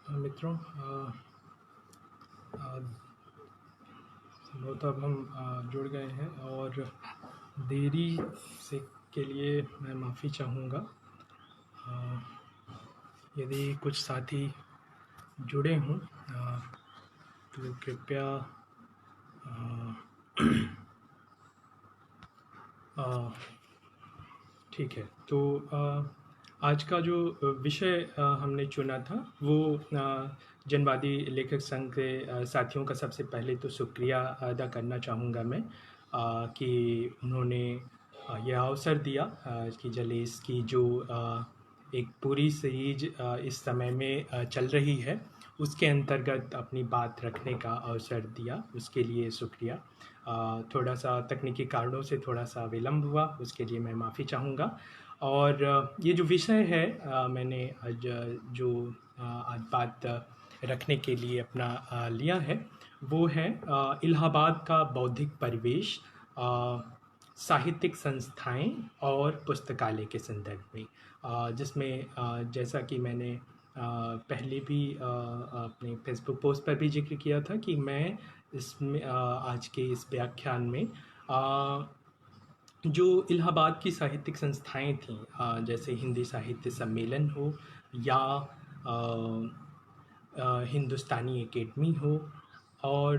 मित्रों, संभवतः अब हम जुड़ गए हैं और देरी से के लिए मैं माफ़ी चाहूँगा। यदि कुछ साथी जुड़े हों तो कृपया ठीक है। तो आज का जो विषय हमने चुना था वो जनवादी लेखक संघ के साथियों का सबसे पहले तो शुक्रिया अदा करना चाहूँगा मैं कि उन्होंने यह अवसर दिया कि जलेस की जो एक पूरी सीरीज इस समय में चल रही है उसके अंतर्गत अपनी बात रखने का अवसर दिया, उसके लिए शुक्रिया। थोड़ा सा तकनीकी कारणों से थोड़ा सा विलम्ब हुआ, उसके लिए मैं माफ़ी चाहूँगा। और ये जो विषय है मैंने आज जो आज बात रखने के लिए अपना लिया है वो है इलाहाबाद का बौद्धिक परिवेश, साहित्यिक संस्थाएं और पुस्तकालय के संदर्भ में, जिसमें जैसा कि मैंने पहले भी अपने फेसबुक पोस्ट पर भी जिक्र किया था कि मैं इसमें आज के इस व्याख्यान में जो इलाहाबाद की साहित्यिक संस्थाएं थीं, जैसे हिंदी साहित्य सम्मेलन हो या हिंदुस्तानी एकेडमी हो और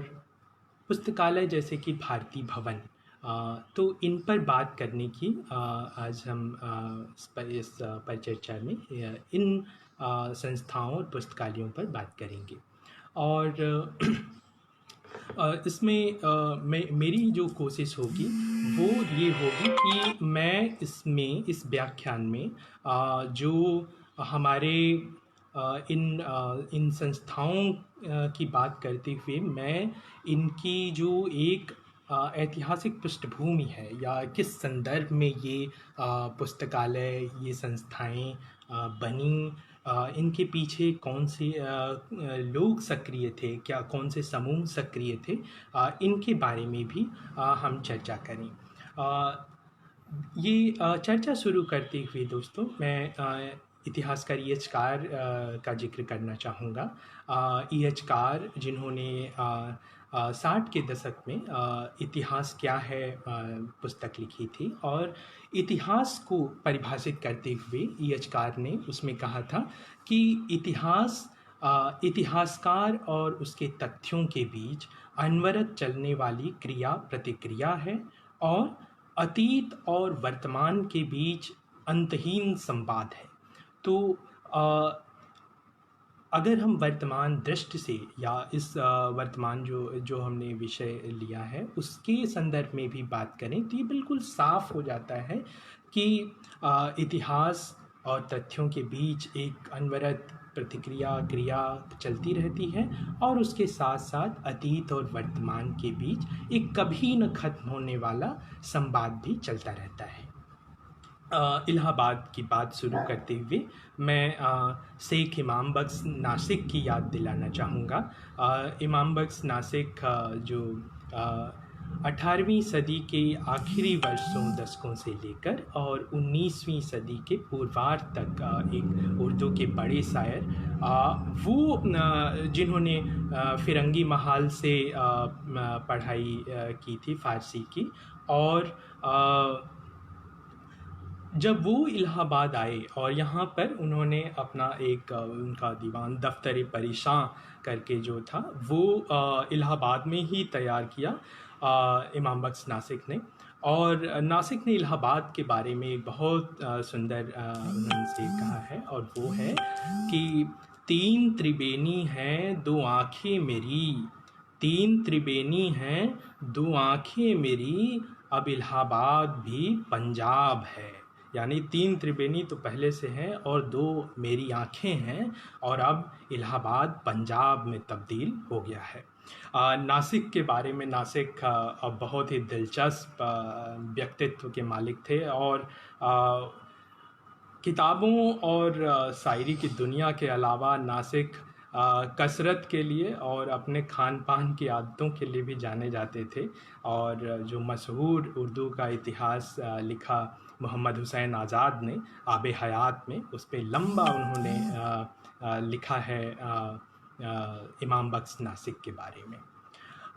पुस्तकालय जैसे कि भारती भवन, तो इन पर बात करने की आज हम इस परिचर्चा में इन संस्थाओं और पुस्तकालयों पर बात करेंगे। और इसमें मेरी जो कोशिश होगी वो ये होगी कि मैं इस व्याख्यान में जो हमारे इन संस्थाओं की बात करते हुए मैं इनकी जो एक ऐतिहासिक पृष्ठभूमि है या किस संदर्भ में ये पुस्तकालय, ये संस्थाएं बनी, इनके पीछे कौन से लोग सक्रिय थे, क्या कौन से समूह सक्रिय थे, इनके बारे में भी हम चर्चा करें। ये चर्चा शुरू करते हुए दोस्तों मैं इतिहासकार ई एच कार का जिक्र करना चाहूँगा। ई एच कार जिन्होंने 60 के दशक में इतिहास क्या है पुस्तक लिखी थी और इतिहास को परिभाषित करते हुए ई एच कार ने उसमें कहा था कि इतिहासकार और उसके तथ्यों के बीच अनवरत चलने वाली क्रिया प्रतिक्रिया है और अतीत और वर्तमान के बीच अंतहीन संवाद है। तो अगर हम वर्तमान दृष्टि से या इस वर्तमान जो हमने विषय लिया है उसके संदर्भ में भी बात करें तो ये बिल्कुल साफ हो जाता है कि इतिहास और तथ्यों के बीच एक अनवरत प्रतिक्रिया क्रिया चलती रहती है और उसके साथ साथ अतीत और वर्तमान के बीच एक कभी न खत्म होने वाला संवाद भी चलता रहता है। इलाहाबाद की बात शुरू करते हुए मैं शेख इमाम बख्श नासिक की याद दिलाना चाहूँगा। इमाम बख्श नासिक जो 18वीं सदी के आखिरी वर्षों दशकों से लेकर और 19वीं सदी के पूर्वार्ध तक एक उर्दू के बड़े शायर, वो जिन्होंने फिरंगी महाल से पढ़ाई की थी फ़ारसी की, और जब वो इलाहाबाद आए और यहाँ पर उन्होंने अपना एक उनका दीवान दफ्तर परेशां करके जो था वो इलाहाबाद में ही तैयार किया इमाम बख्श नासिक ने। और नासिक ने इलाहाबाद के बारे में एक बहुत सुंदर उन्होंने कहा है और वो है कि तीन त्रिबेनी हैं दो आँखें मेरी, तीन त्रिबेनी हैं दो आँखें मेरी, अब इलाहाबाद भी पंजाब है। यानी तीन त्रिबेनी तो पहले से हैं और दो मेरी आँखें हैं और अब इलाहाबाद पंजाब में तब्दील हो गया है। नासिक के बारे में, नासिक बहुत ही दिलचस्प व्यक्तित्व के मालिक थे और किताबों और शायरी की दुनिया के अलावा नासिक कसरत के लिए और अपने खान पान की आदतों के लिए भी जाने जाते थे। और जो मशहूर उर्दू का इतिहास लिखा मोहम्मद हुसैन आज़ाद ने आब हयात में, उस पर लंबा उन्होंने लिखा है इमाम बख्श नासिक के बारे में।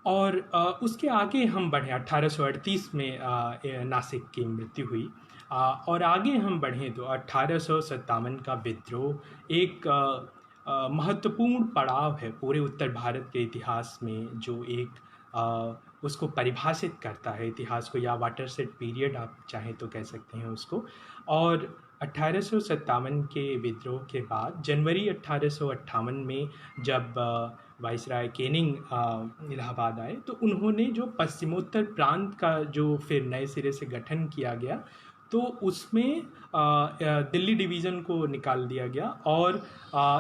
और उसके आगे हम बढ़ें, 1838 में नासिक की मृत्यु हुई। और आगे हम बढ़ें तो 1857 का विद्रोह एक महत्वपूर्ण पड़ाव है पूरे उत्तर भारत के इतिहास में, जो एक उसको परिभाषित करता है इतिहास को, या वाटरशेड पीरियड आप चाहें तो कह सकते हैं उसको। और 1857 के विद्रोह के बाद जनवरी 1858 में जब वाइसराय केनिंग इलाहाबाद आए, तो उन्होंने जो पश्चिमोत्तर प्रांत का जो फिर नए सिरे से गठन किया गया, तो उसमें दिल्ली डिवीज़न को निकाल दिया गया और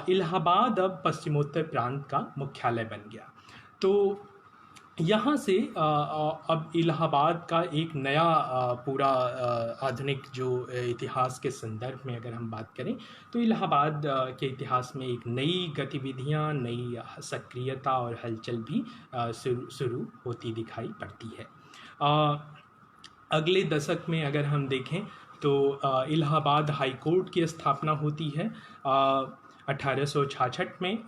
इलाहाबाद अब पश्चिमोत्तर प्रांत का मुख्यालय बन गया। तो यहाँ से अब इलाहाबाद का एक नया पूरा आधुनिक जो इतिहास के संदर्भ में अगर हम बात करें, तो इलाहाबाद के इतिहास में एक नई गतिविधियाँ, नई सक्रियता और हलचल भी शुरू होती दिखाई पड़ती है। अगले दशक में अगर हम देखें तो इलाहाबाद हाई कोर्ट की स्थापना होती है 1866 में।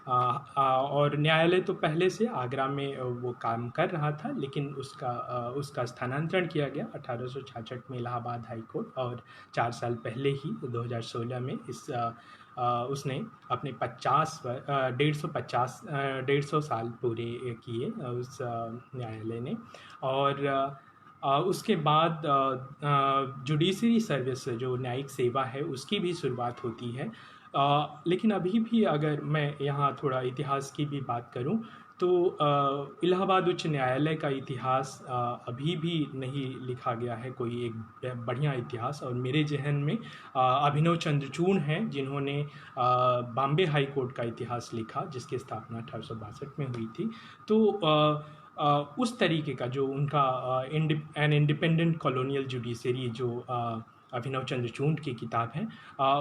और न्यायालय तो पहले से आगरा में वो काम कर रहा था, लेकिन उसका स्थानांतरण किया गया 1866 में इलाहाबाद हाई कोर्ट। और 4 साल पहले ही 2016 में उसने अपने 150 साल पूरे किए उस न्यायालय ने। और उसके बाद जुडिशरी सर्विस, जो न्यायिक सेवा है, उसकी भी शुरुआत होती है। लेकिन अभी भी अगर मैं यहाँ थोड़ा इतिहास की भी बात करूँ, तो इलाहाबाद उच्च न्यायालय का इतिहास अभी भी नहीं लिखा गया है कोई एक बढ़िया इतिहास। और मेरे जहन में अभिनव चंद्रचूड़ हैं, जिन्होंने बॉम्बे हाई कोर्ट का इतिहास लिखा, जिसकी स्थापना 1862 में हुई थी। तो उस तरीके का जो उनका एन इंडिपेंडेंट कॉलोनियल जुडिशरी, जो अभिनव चंद्रचूड़ की किताब है,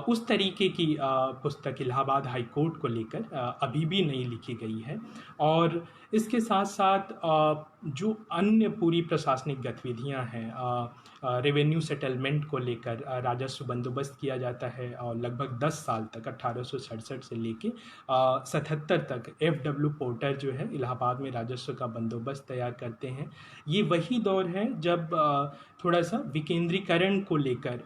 उस तरीके की पुस्तक इलाहाबाद हाई कोर्ट को लेकर अभी भी नहीं लिखी गई है। और इसके साथ साथ जो अन्य पूरी प्रशासनिक गतिविधियां हैं, रेवेन्यू सेटलमेंट को लेकर राजस्व बंदोबस्त किया जाता है, और लगभग 10 साल तक 1867 से लेके 77 तक FW पोर्टर जो है इलाहाबाद में राजस्व का बंदोबस्त तैयार करते हैं। ये वही दौर है जब थोड़ा सा विकेंद्रीकरण को लेकर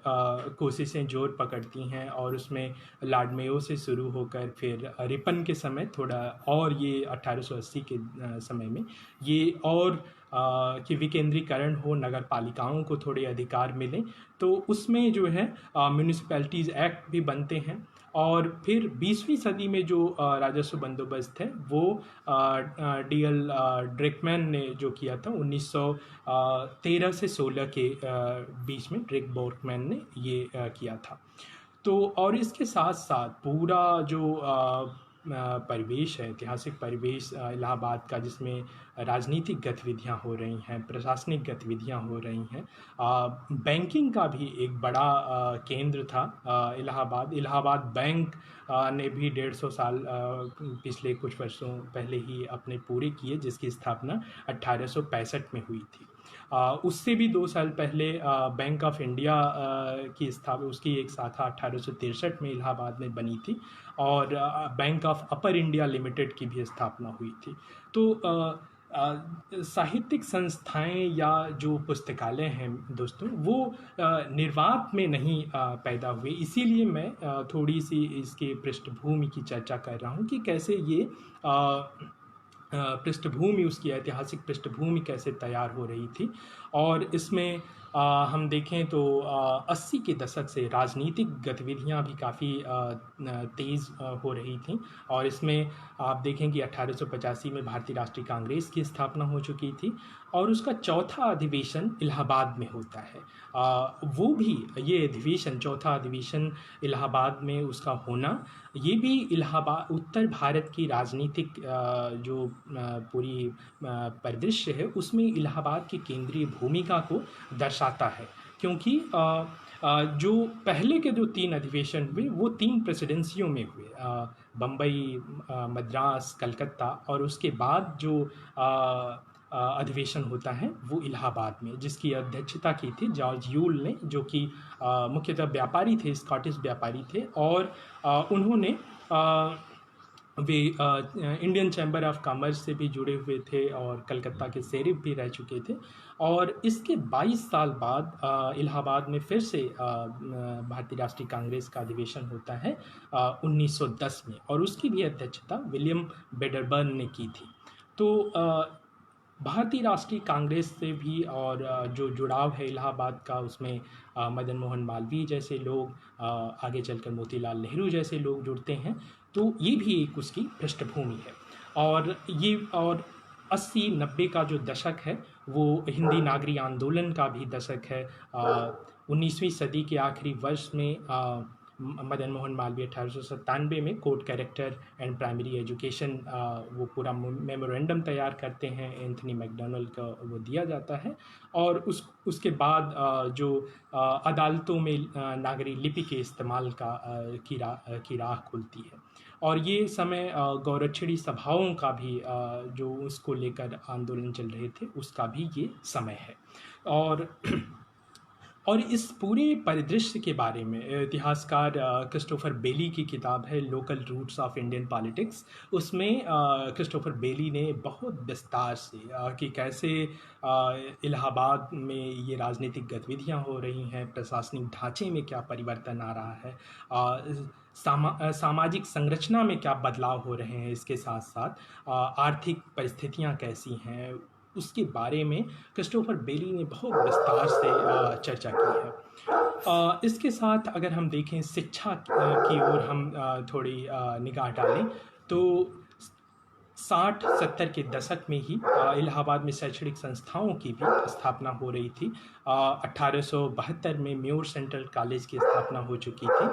कोशिशें जोर पकड़ती हैं, और उसमें लॉर्ड मेयो से शुरू होकर फिर रिपन के समय थोड़ा, और ये 1880 के समय में ये और कि विकेंद्रीकरण हो, नगर पालिकाओं को थोड़े अधिकार मिलें, तो उसमें जो है म्यूनिसिपैलिटीज़ एक्ट भी बनते हैं। और फिर 20वीं सदी में जो राजस्व बंदोबस्त है वो DL ड्रेकमैन ने जो किया था 1913 से 16 के बीच में, ड्रेक बोर्कमैन ने ये किया था। तो और इसके साथ साथ पूरा जो परिवेश है, ऐतिहासिक परिवेश इलाहाबाद का, जिसमें राजनीतिक गतिविधियां हो रही हैं, प्रशासनिक गतिविधियां हो रही हैं, बैंकिंग का भी एक बड़ा केंद्र था इलाहाबाद बैंक ने भी 150 साल पिछले कुछ वर्षों पहले ही अपने पूरे किए, जिसकी स्थापना 1865 में हुई थी। उससे भी 2 साल पहले बैंक ऑफ इंडिया की स्थापना, उसकी एक शाखा 1863 में इलाहाबाद में बनी थी, और bank of upper India limited की भी स्थापना हुई थी। तो साहित्यिक संस्थाएं या जो पुस्तकालय हैं दोस्तों, वो निर्वात में नहीं पैदा हुए। इसीलिए मैं थोड़ी सी इसके पृष्ठभूमि की चर्चा कर रहा हूँ कि कैसे ये पृष्ठभूमि, उसकी ऐतिहासिक पृष्ठभूमि कैसे तैयार हो रही थी। और इसमें हम देखें तो 80 के दशक से राजनीतिक गतिविधियां भी काफ़ी तेज़ हो रही थीं। और इसमें आप देखें कि 1885 में भारतीय राष्ट्रीय कांग्रेस की स्थापना हो चुकी थी, और उसका चौथा अधिवेशन इलाहाबाद में होता है। वो भी, ये अधिवेशन, चौथा अधिवेशन इलाहाबाद में उसका होना, ये भी इलाहाबाद, उत्तर भारत की राजनीतिक जो पूरी परिदृश्य है, उसमें इलाहाबाद की केंद्रीय भूमिका को दर्शाता है। क्योंकि जो पहले के जो 3 अधिवेशन हुए, वो 3 प्रेसिडेंसियों में हुए, बम्बई, मद्रास, कलकत्ता, और उसके बाद जो अधिवेशन होता है वो इलाहाबाद में, जिसकी अध्यक्षता की थी जॉर्ज यूल ने, जो कि मुख्यतः व्यापारी थे, स्कॉटिश व्यापारी थे। और उन्होंने वे इंडियन चैम्बर ऑफ कॉमर्स से भी जुड़े हुए थे और कलकत्ता के शेरिफ भी रह चुके थे। और इसके 22 साल बाद इलाहाबाद में फिर से भारतीय राष्ट्रीय कांग्रेस का अधिवेशन होता है 1910 में, और उसकी भी अध्यक्षता विलियम बेडरबर्न ने की थी। तो भारतीय राष्ट्रीय कांग्रेस से भी और जो जुड़ाव है इलाहाबाद का, उसमें मदन मोहन मालवीय जैसे लोग, आगे चलकर मोतीलाल नेहरू जैसे लोग जुड़ते हैं। तो ये भी एक उसकी पृष्ठभूमि है। और 80-90 का जो दशक है वो हिंदी नागरी आंदोलन का भी दशक है। 19वीं सदी के आखिरी वर्ष में मदन मोहन मालवीय 1897 में code character and primary education वो पूरा मेमोरेंडम तैयार करते हैं, एंथनी मैकडोनल्ड का वो दिया जाता है। और उसके बाद जो अदालतों में नागरी लिपि के इस्तेमाल की राह खुलती है। और ये समय गौरक्षणी सभाओं का भी जो उसको लेकर आंदोलन चल रहे थे उसका भी ये समय है। और इस पूरे परिदृश्य के बारे में इतिहासकार क्रिस्टोफर बेली की किताब है local routes of Indian politics. उसमें क्रिस्टोफर बेली ने बहुत विस्तार से कि कैसे इलाहाबाद में ये राजनीतिक गतिविधियां हो रही हैं, प्रशासनिक ढांचे में क्या परिवर्तन आ रहा है, सामाजिक संरचना में क्या बदलाव हो रहे हैं, इसके साथ साथ आर्थिक परिस्थितियां कैसी हैं, उसके बारे में क्रिस्टोफर बेली ने बहुत विस्तार से चर्चा की है। इसके साथ अगर हम देखें शिक्षा की ओर हम थोड़ी निगाह डालें तो 60-70 के दशक में ही इलाहाबाद में शैक्षणिक संस्थाओं की भी स्थापना हो रही थी। 1872 में म्योर सेंट्रल कॉलेज की स्थापना हो चुकी थी,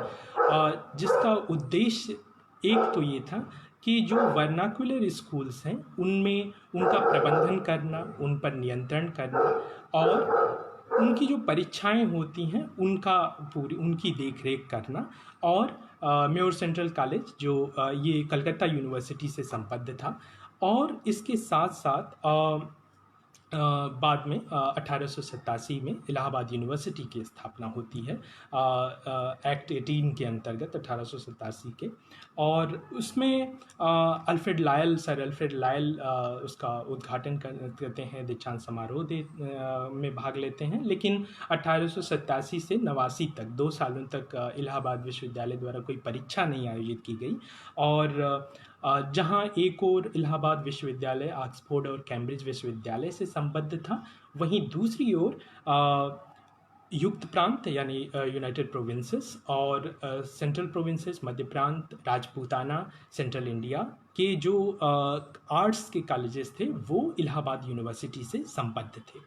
जिसका उद्देश्य एक तो ये था कि जो वर्नाकुलर स्कूल्स हैं उनमें उनका प्रबंधन करना, उन पर नियंत्रण करना, और उनकी जो परीक्षाएं होती हैं उनकी देखरेख करना। और म्योर सेंट्रल कॉलेज जो ये कलकत्ता यूनिवर्सिटी से संबद्ध था। और इसके साथ साथ बाद में 1887 में इलाहाबाद यूनिवर्सिटी की स्थापना होती है एक्ट 18 के अंतर्गत 1887 के। और उसमें सर अल्फ्रेड लायल उसका उद्घाटन करते हैं, दीक्षांत समारोह में भाग लेते हैं। लेकिन 1887 से 89 तक 2 सालों तक इलाहाबाद विश्वविद्यालय द्वारा कोई परीक्षा नहीं आयोजित की गई। और जहाँ एक और इलाहाबाद विश्वविद्यालय ऑक्सफोर्ड और कैम्ब्रिज विश्वविद्यालय से संबद्ध था, वहीं दूसरी ओर युक्त प्रांत यानी यूनाइटेड प्रोविंसेस और सेंट्रल प्रोविंसेस, मध्य प्रांत, राजपूताना, सेंट्रल इंडिया के जो आर्ट्स के कॉलेजेस थे वो इलाहाबाद यूनिवर्सिटी से संबद्ध थे।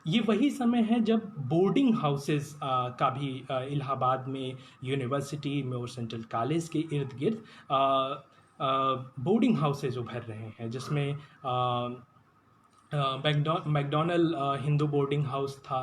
ये वही समय है जब बोर्डिंग हाउसेस का भी इलाहाबाद में यूनिवर्सिटी में और सेंट्रल कॉलेज के इर्द गिर्द बोर्डिंग हाउसेज उभर रहे हैं, जिसमें मैकडॉनल्ड हिंदू बोर्डिंग हाउस था।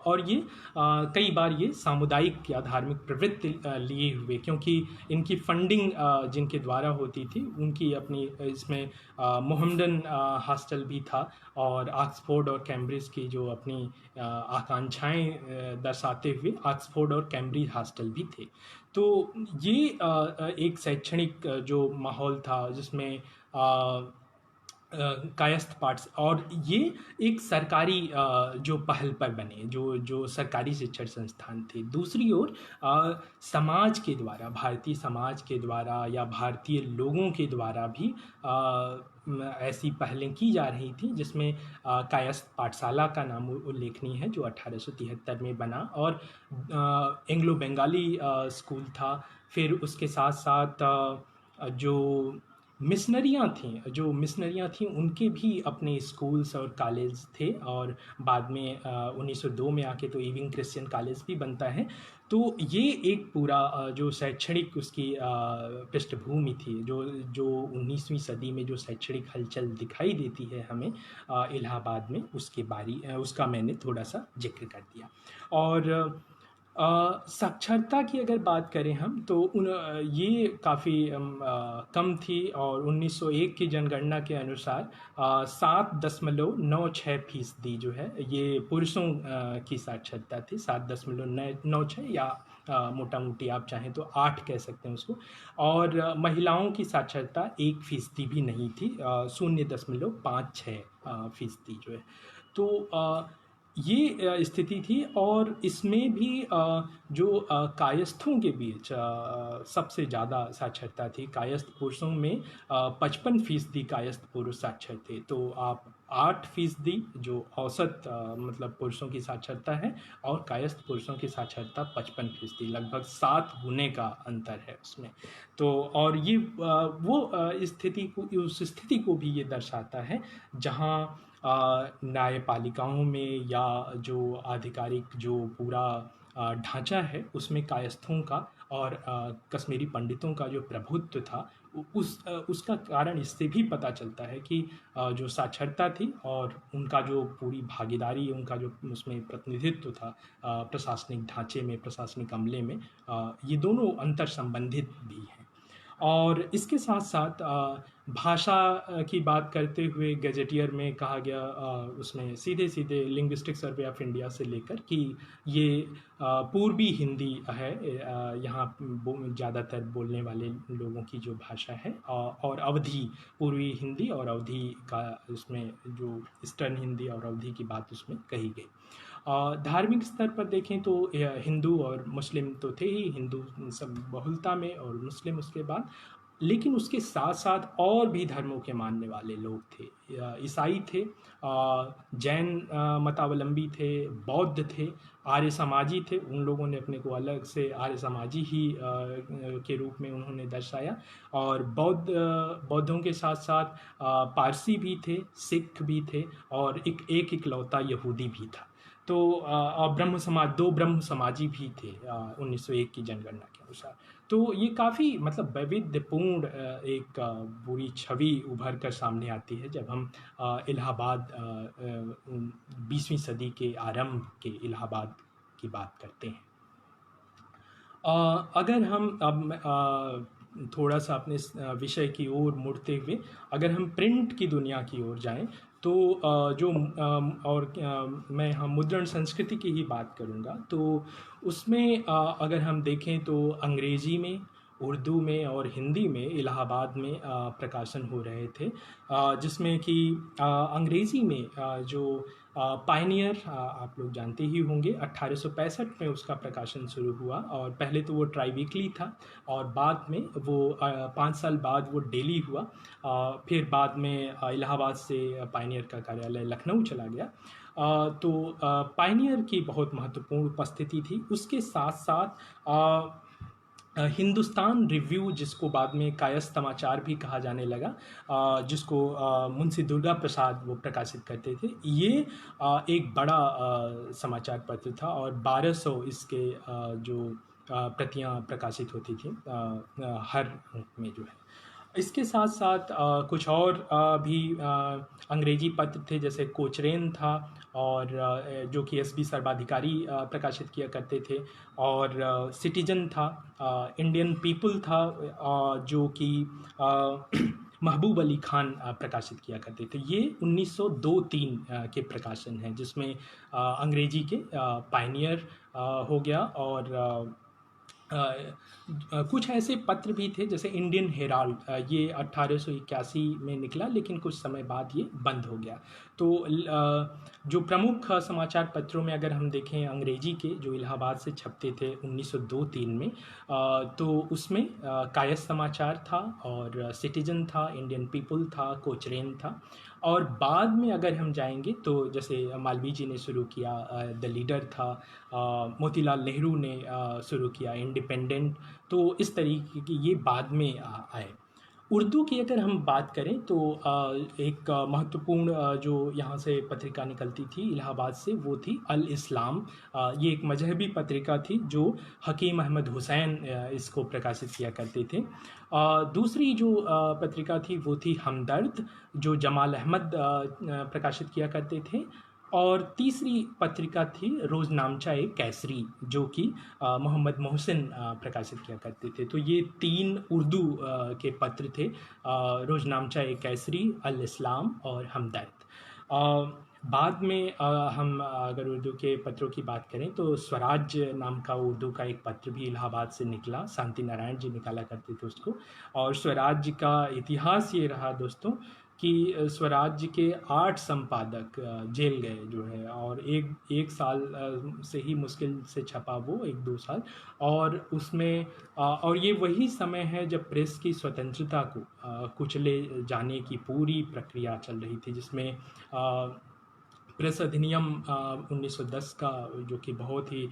और ये कई बार ये सामुदायिक या धार्मिक प्रवृत्ति लिए हुए, क्योंकि इनकी फंडिंग जिनके द्वारा होती थी उनकी अपनी, इसमें मोहम्मडन हॉस्टल भी था और ऑक्सफोर्ड और कैम्ब्रिज की जो अपनी आकांक्षाएं दर्शाते हुए ऑक्सफोर्ड और कैम्ब्रिज हॉस्टल भी थे। तो ये एक शैक्षणिक जो माहौल था जिसमें कायस्थ पार्ट्स, और ये एक सरकारी जो पहल पर बने जो सरकारी शिक्षण संस्थान थे। दूसरी ओर समाज के द्वारा, भारतीय समाज के द्वारा या भारतीय लोगों के द्वारा भी ऐसी पहलें की जा रही थी, जिसमें कायस्थ पाठशाला का नाम उल्लेखनीय है जो 1873 में बना, और एंग्लो बंगाली स्कूल था। फिर उसके साथ साथ जो मिशनरियाँ थीं उनके भी अपने स्कूल्स और कॉलेज थे। और बाद में 1902 में आके तो इविंग क्रिश्चियन कॉलेज भी बनता है। तो ये एक पूरा जो शैक्षणिक उसकी पृष्ठभूमि थी, जो 19वीं सदी में जो शैक्षणिक हलचल दिखाई देती है हमें इलाहाबाद में, उसका मैंने थोड़ा सा जिक्र कर दिया। और साक्षरता की अगर बात करें हम तो ये काफ़ी कम थी। और 1901 की जनगणना के अनुसार 7.96% जो है ये पुरुषों की साक्षरता थी, 7.96 या मोटा मोटी आप चाहें तो 8 कह सकते हैं उसको। और महिलाओं की साक्षरता 1% भी नहीं थी, 0.56 फीसदी जो है। तो ये स्थिति थी। और इसमें भी जो कायस्थों के बीच सबसे ज़्यादा साक्षरता थी। कायस्थ पुरुषों में 55% कायस्थ पुरुष साक्षर थे। तो आप 8% जो औसत मतलब पुरुषों की साक्षरता है, और कायस्थ पुरुषों की साक्षरता 55%, लगभग 7 गुने का अंतर है उसमें। तो और ये वो स्थिति को, उस स्थिति को भी ये दर्शाता है जहाँ न्यायपालिकाओं में या जो आधिकारिक जो पूरा ढांचा है उसमें कायस्थों का और कश्मीरी पंडितों का जो प्रभुत्व था, उसका कारण इससे भी पता चलता है कि जो साक्षरता थी और उनका जो पूरी भागीदारी, उनका जो उसमें प्रतिनिधित्व था प्रशासनिक ढांचे में, प्रशासनिक अमले में, ये दोनों अंतर संबंधित भी हैं। और इसके साथ साथ भाषा की बात करते हुए गैजेटियर में कहा गया, उसमें सीधे सीधे लिंग्विस्टिक सर्वे ऑफ इंडिया से लेकर कि ये पूर्वी हिंदी है, यहाँ ज़्यादातर बोलने वाले लोगों की जो भाषा है, और अवधी, पूर्वी हिंदी और अवधी का उसमें जो ईस्टर्न हिंदी और अवधी की बात उसमें कही गई। धार्मिक स्तर पर देखें तो हिंदू और मुस्लिम तो थे ही, हिंदू सब बहुलता में और मुस्लिम उसके बाद। लेकिन उसके साथ साथ और भी धर्मों के मानने वाले लोग थे। ईसाई थे, जैन मतावलंबी थे, बौद्ध थे, आर्य समाजी थे। उन लोगों ने अपने को अलग से आर्य समाजी ही के रूप में उन्होंने दर्शाया। और बौद्धों के साथ साथ पारसी भी थे, सिख भी थे, और एक इकलौता यहूदी भी था। तो और ब्रह्म समाज, 2 ब्रह्म समाजी भी थे 1901 की जनगणना के अनुसार। तो ये काफ़ी मतलब वैविध्यपूर्ण एक बुरी छवि उभर कर सामने आती है जब हम इलाहाबाद 20वीं सदी के आरंभ के इलाहाबाद की बात करते हैं। अगर हम अब थोड़ा सा अपने विषय की ओर मुड़ते हुए अगर हम प्रिंट की दुनिया की ओर जाएं, तो मैं हम मुद्रण संस्कृति की ही बात करूंगा। तो उसमें अगर हम देखें तो अंग्रेज़ी में, उर्दू में और हिंदी में इलाहाबाद में प्रकाशन हो रहे थे, जिसमें कि अंग्रेज़ी में जो पायनियर आप लोग जानते ही होंगे, 1865 में उसका प्रकाशन शुरू हुआ। और पहले तो वो ट्राई वीकली था, और बाद में वो 5 साल बाद वो डेली हुआ। फिर बाद में इलाहाबाद से पायनियर का कार्यालय लखनऊ चला गया। तो पायनियर की बहुत महत्वपूर्ण उपस्थिति थी। उसके साथ साथ हिंदुस्तान रिव्यू, जिसको बाद में कायस्थ समाचार भी कहा जाने लगा, जिसको मुंशी दुर्गा प्रसाद वो प्रकाशित करते थे, ये एक बड़ा समाचार पत्र था। और 1200 इसके जो प्रतियां प्रकाशित होती थी हर में जो है। इसके साथ साथ कुछ और भी अंग्रेजी पत्र थे, जैसे कोचरेन था, और जो कि एस बी सर्वाधिकारी प्रकाशित किया करते थे। और सिटीजन था, इंडियन पीपल था, जो कि महबूब अली खान प्रकाशित किया करते थे। ये 1902-3 के प्रकाशन हैं, जिसमें अंग्रेजी के पायनियर हो गया। और कुछ ऐसे पत्र भी थे जैसे इंडियन हेराल्ड, ये 1881 में निकला, लेकिन कुछ समय बाद ये बंद हो गया। तो जो प्रमुख समाचार पत्रों में अगर हम देखें अंग्रेजी के, जो इलाहाबाद से छपते थे 1902-3 में, तो उसमें कायस्थ समाचार था, और सिटीजन था, इंडियन पीपल था, कोचरेन था। और बाद में अगर हम जाएंगे तो जैसे मालवीय जी ने शुरू किया, द लीडर था, मोतीलाल नेहरू ने शुरू किया इंडिपेंडेंट। तो इस तरीके की ये बाद में आए। उर्दू की अगर हम बात करें तो एक महत्वपूर्ण जो यहाँ से पत्रिका निकलती थी इलाहाबाद से, वो थी अल इस्लाम। ये एक मजहबी पत्रिका थी जो हकीम अहमद हुसैन इसको प्रकाशित किया करते थे। दूसरी जो पत्रिका थी वो थी हमदर्द, जो जमाल अहमद प्रकाशित किया करते थे। और तीसरी पत्रिका थी रोज़नामचा-ए कैसरी, जो कि मोहम्मद मोहसिन प्रकाशित किया करते थे। तो ये 3 उर्दू के पत्र थे, रोज़नामचा-ए कैसरी, अल इस्लाम और हमदर्द। बाद में हम अगर उर्दू के पत्रों की बात करें तो स्वराज्य नाम का उर्दू का एक पत्र भी इलाहाबाद से निकला, शांति नारायण जी निकाला करते थे उसको। और स्वराज्य का इतिहास ये रहा दोस्तों कि स्वराज्य के 8 संपादक जेल गए जो है, और एक साल से ही मुश्किल से छपा वो, 1-2 साल। और उसमें और ये वही समय है जब प्रेस की स्वतंत्रता को कुचले जाने की पूरी प्रक्रिया चल रही थी, जिसमें प्रेस अधिनियम 1910 का, जो कि बहुत ही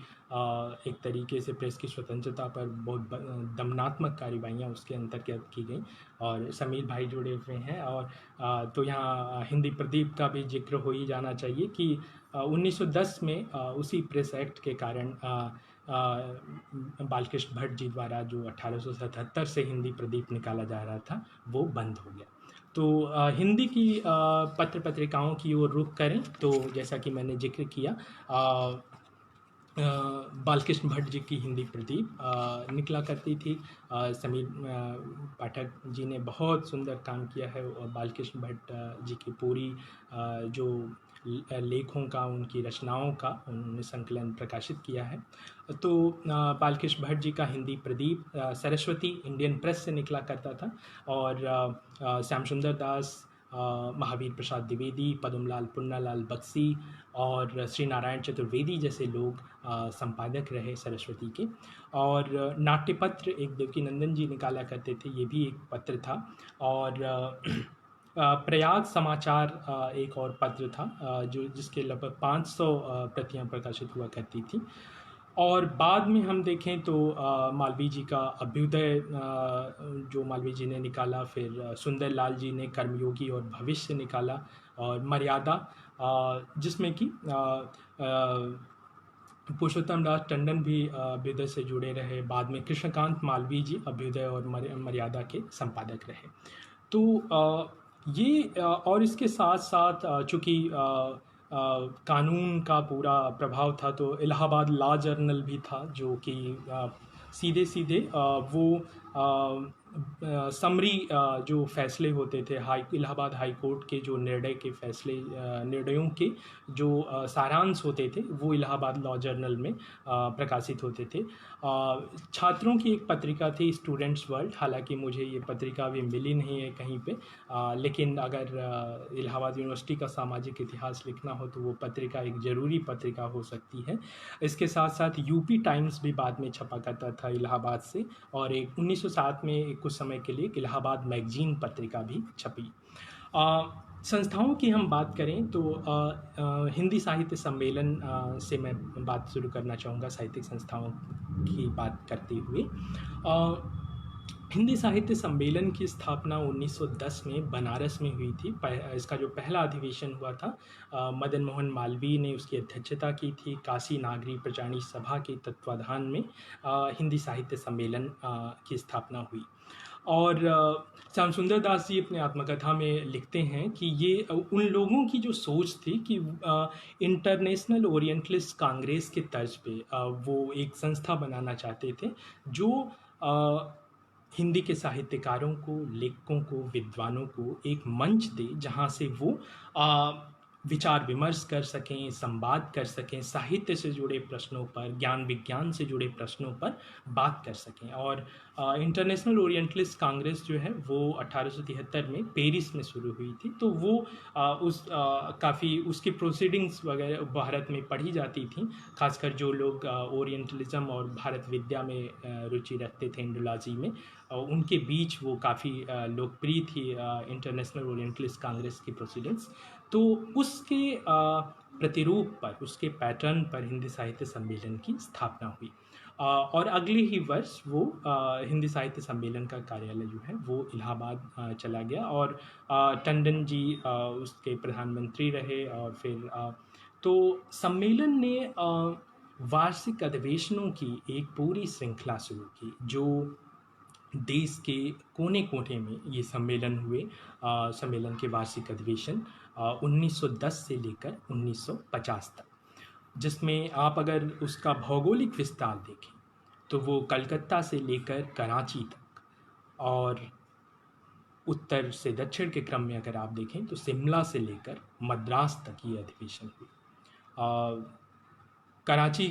एक तरीके से प्रेस की स्वतंत्रता पर बहुत दमनात्मक कार्रवाइयाँ उसके अंतर्गत की गई। और समीर भाई जुड़े हुए हैं, और तो यहाँ हिंदी प्रदीप का भी जिक्र हो ही जाना चाहिए कि 1910 में उसी प्रेस एक्ट के कारण बालकृष्ण भट्ट जी द्वारा जो 1877 से हिंदी प्रदीप निकाला जा रहा था वो बंद हो गया। तो हिंदी की पत्र-पत्रिकाओं की ओर रुख करें तो जैसा कि मैंने ज़िक्र किया, बालकृष्ण भट्ट जी की हिंदी प्रदीप निकला करती थी। समीर पाठक जी ने बहुत सुंदर काम किया है, और बालकृष्ण भट्ट जी की पूरी जो लेखों का, उनकी रचनाओं का उन्होंने संकलन प्रकाशित किया है। तो बालकृष्ण भट्ट जी का हिंदी प्रदीप सरस्वती इंडियन प्रेस से निकला करता था, और श्याम सुंदर दास, महावीर प्रसाद द्विवेदी, पद्मलाल पुन्नालाल बख्शी और श्री नारायण चतुर्वेदी जैसे लोग संपादक रहे सरस्वती के। और नाट्यपत्र एक देवकीनंदन जी निकाला करते थे, ये भी एक पत्र था। और प्रयाग समाचार एक और पत्र था जो जिसके लगभग 500 प्रतियां प्रकाशित हुआ करती थी। और बाद में हम देखें तो मालवीय जी का अभ्युदय जो मालवीय जी ने निकाला, फिर सुंदरलाल जी ने कर्मयोगी और भविष्य निकाला, और मर्यादा जिसमें कि पुरुषोत्तम दास टंडन भी अभ्युदय से जुड़े रहे। बाद में कृष्णकांत मालवीय जी अभ्युदय और मर्यादा के संपादक रहे। तो ये और इसके साथ साथ चूँकि कानून का पूरा प्रभाव था, तो इलाहाबाद लॉ जर्नल भी था, जो कि सीधे सीधे वो समरी जो फैसले होते थे इलाहाबाद हाई कोर्ट के, जो निर्णय के फैसले निर्णयों के जो सारांश होते थे, वो इलाहाबाद लॉ जर्नल में प्रकाशित होते थे। छात्रों की एक पत्रिका थी स्टूडेंट्स वर्ल्ड, हालांकि मुझे ये पत्रिका अभी मिली नहीं है कहीं पे, लेकिन अगर इलाहाबाद यूनिवर्सिटी का सामाजिक इतिहास लिखना हो तो वो पत्रिका एक ज़रूरी पत्रिका हो सकती है। इसके साथ साथ यूपी टाइम्स भी बाद में छपा करता था इलाहाबाद से, और एक 1907 में एक कुछ समय के लिए इलाहाबाद मैगजीन पत्रिका भी छपी। संस्थाओं की हम बात करें तो हिंदी साहित्य सम्मेलन से मैं बात शुरू करना चाहूँगा, साहित्यिक संस्थाओं की बात करते हुए। हिंदी साहित्य सम्मेलन की स्थापना 1910 में बनारस में हुई थी। इसका जो पहला अधिवेशन हुआ था, मदन मोहन मालवीय ने उसकी अध्यक्षता की थी। काशी नागरी प्रचारणी सभा के तत्वाधान में हिंदी साहित्य सम्मेलन की स्थापना हुई। और श्याम सुंदर दास जी अपने आत्मकथा में लिखते हैं कि ये उन लोगों की जो सोच थी कि इंटरनेशनल ओरिएंटलिस्ट कांग्रेस के तर्ज पे वो एक संस्था बनाना चाहते थे, जो हिंदी के साहित्यकारों को, लेखकों को, विद्वानों को एक मंच दे, जहाँ से वो विचार विमर्श कर सकें, संवाद कर सकें, साहित्य से जुड़े प्रश्नों पर, ज्ञान विज्ञान से जुड़े प्रश्नों पर बात कर सकें। और इंटरनेशनल ओरिएंटलिस्ट कांग्रेस जो है वो 1873 में पेरिस में शुरू हुई थी। तो वो काफ़ी उसकी प्रोसीडिंग्स वगैरह भारत में पढ़ी जाती थी, खासकर जो लोग ओरिएंटलिज्म और भारत विद्या में रुचि रखते थे, इंडोलॉजी में, उनके बीच वो काफ़ी लोकप्रिय थी इंटरनेशनल ओरिएंटलिस्ट कांग्रेस की प्रोसीडिंग्स। तो उसके प्रतिरूप पर, उसके पैटर्न पर हिंदी साहित्य सम्मेलन की स्थापना हुई। और अगले ही वर्ष वो हिंदी साहित्य सम्मेलन का कार्यालय जो है वो इलाहाबाद चला गया, और टंडन जी उसके प्रधानमंत्री रहे। और फिर तो सम्मेलन ने वार्षिक अधिवेशनों की एक पूरी श्रृंखला शुरू की, जो देश के कोने कोने में ये सम्मेलन हुए। सम्मेलन के वार्षिक अधिवेशन 1910 से लेकर 1950 तक, जिसमें आप अगर उसका भौगोलिक विस्तार देखें तो वो कलकत्ता से लेकर कराची तक, और उत्तर से दक्षिण के क्रम में अगर आप देखें तो शिमला से लेकर मद्रास तक ये अधिवेशन हुई। कराची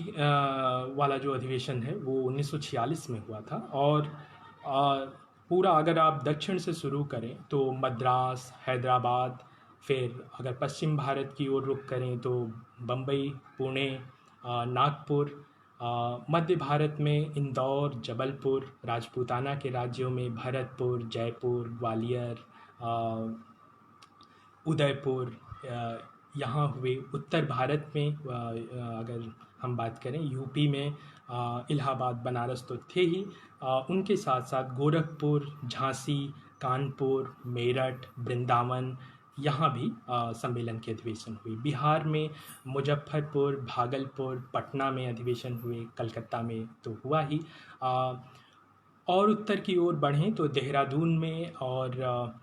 वाला जो अधिवेशन है वो 1946 में हुआ था। और पूरा अगर आप दक्षिण से शुरू करें तो मद्रास, हैदराबाद, फिर अगर पश्चिम भारत की ओर रुख करें तो बम्बई, पुणे, नागपुर, मध्य भारत में इंदौर, जबलपुर, राजपूताना के राज्यों में भरतपुर, जयपुर, ग्वालियर, उदयपुर यहाँ हुए। उत्तर भारत में अगर हम बात करें यूपी में इलाहाबाद, बनारस तो थे ही, उनके साथ साथ गोरखपुर, झांसी, कानपुर, मेरठ, वृंदावन, यहाँ भी सम्मेलन के अधिवेशन हुए। बिहार में मुजफ्फरपुर, भागलपुर, पटना में अधिवेशन हुए, कलकत्ता में तो हुआ ही। और उत्तर की ओर बढ़ें तो देहरादून में और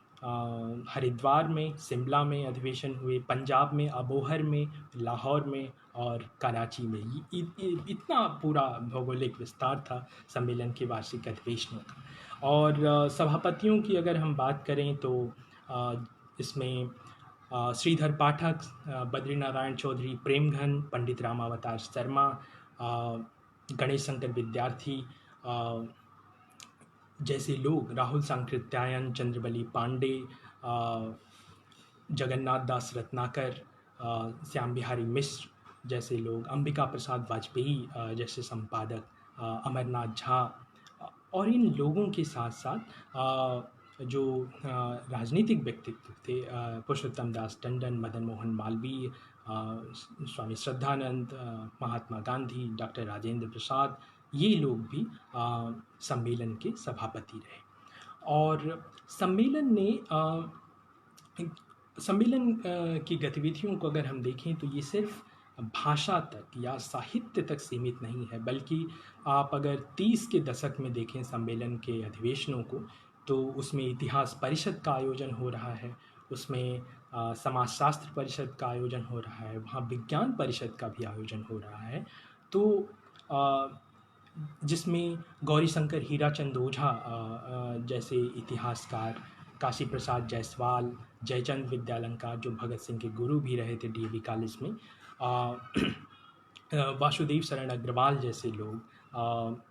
हरिद्वार में, शिमला में अधिवेशन हुए, पंजाब में अबोहर में, लाहौर में और कराची में। इतना पूरा भौगोलिक विस्तार था सम्मेलन के वार्षिक अधिवेशनों का। और सभापतियों की अगर हम बात करें तो इसमें श्रीधर पाठक, बद्री नारायण चौधरी, प्रेमघन, पंडित रामावतार शर्मा, गणेश शंकर विद्यार्थी जैसे लोग, राहुल सांकृत्यायन, चंद्रबली पांडे, जगन्नाथ दास रत्नाकर, श्याम बिहारी मिश्र जैसे लोग, अंबिका प्रसाद वाजपेयी जैसे संपादक, अमरनाथ झा, और इन लोगों के साथ साथ जो राजनीतिक व्यक्तित्व थे, पुरुषोत्तम दास टंडन, मदन मोहन मालवीय, स्वामी श्रद्धानंद, महात्मा गांधी, डॉक्टर राजेंद्र प्रसाद, ये लोग भी सम्मेलन के सभापति रहे। और सम्मेलन की गतिविधियों को अगर हम देखें तो ये सिर्फ भाषा तक या साहित्य तक सीमित नहीं है, बल्कि आप अगर 30 के दशक में देखें सम्मेलन के अधिवेशनों को तो उसमें इतिहास परिषद का आयोजन हो रहा है, उसमें समाजशास्त्र परिषद का आयोजन हो रहा है, वहाँ विज्ञान परिषद का भी आयोजन हो रहा है। तो जिसमें गौरीशंकर हीराचंद ओझा जैसे इतिहासकार, काशी प्रसाद जायसवाल, जयचंद विद्यालंकार जो भगत सिंह के गुरु भी रहे थे डीएवी कॉलेज में, वासुदेव शरण अग्रवाल जैसे लोग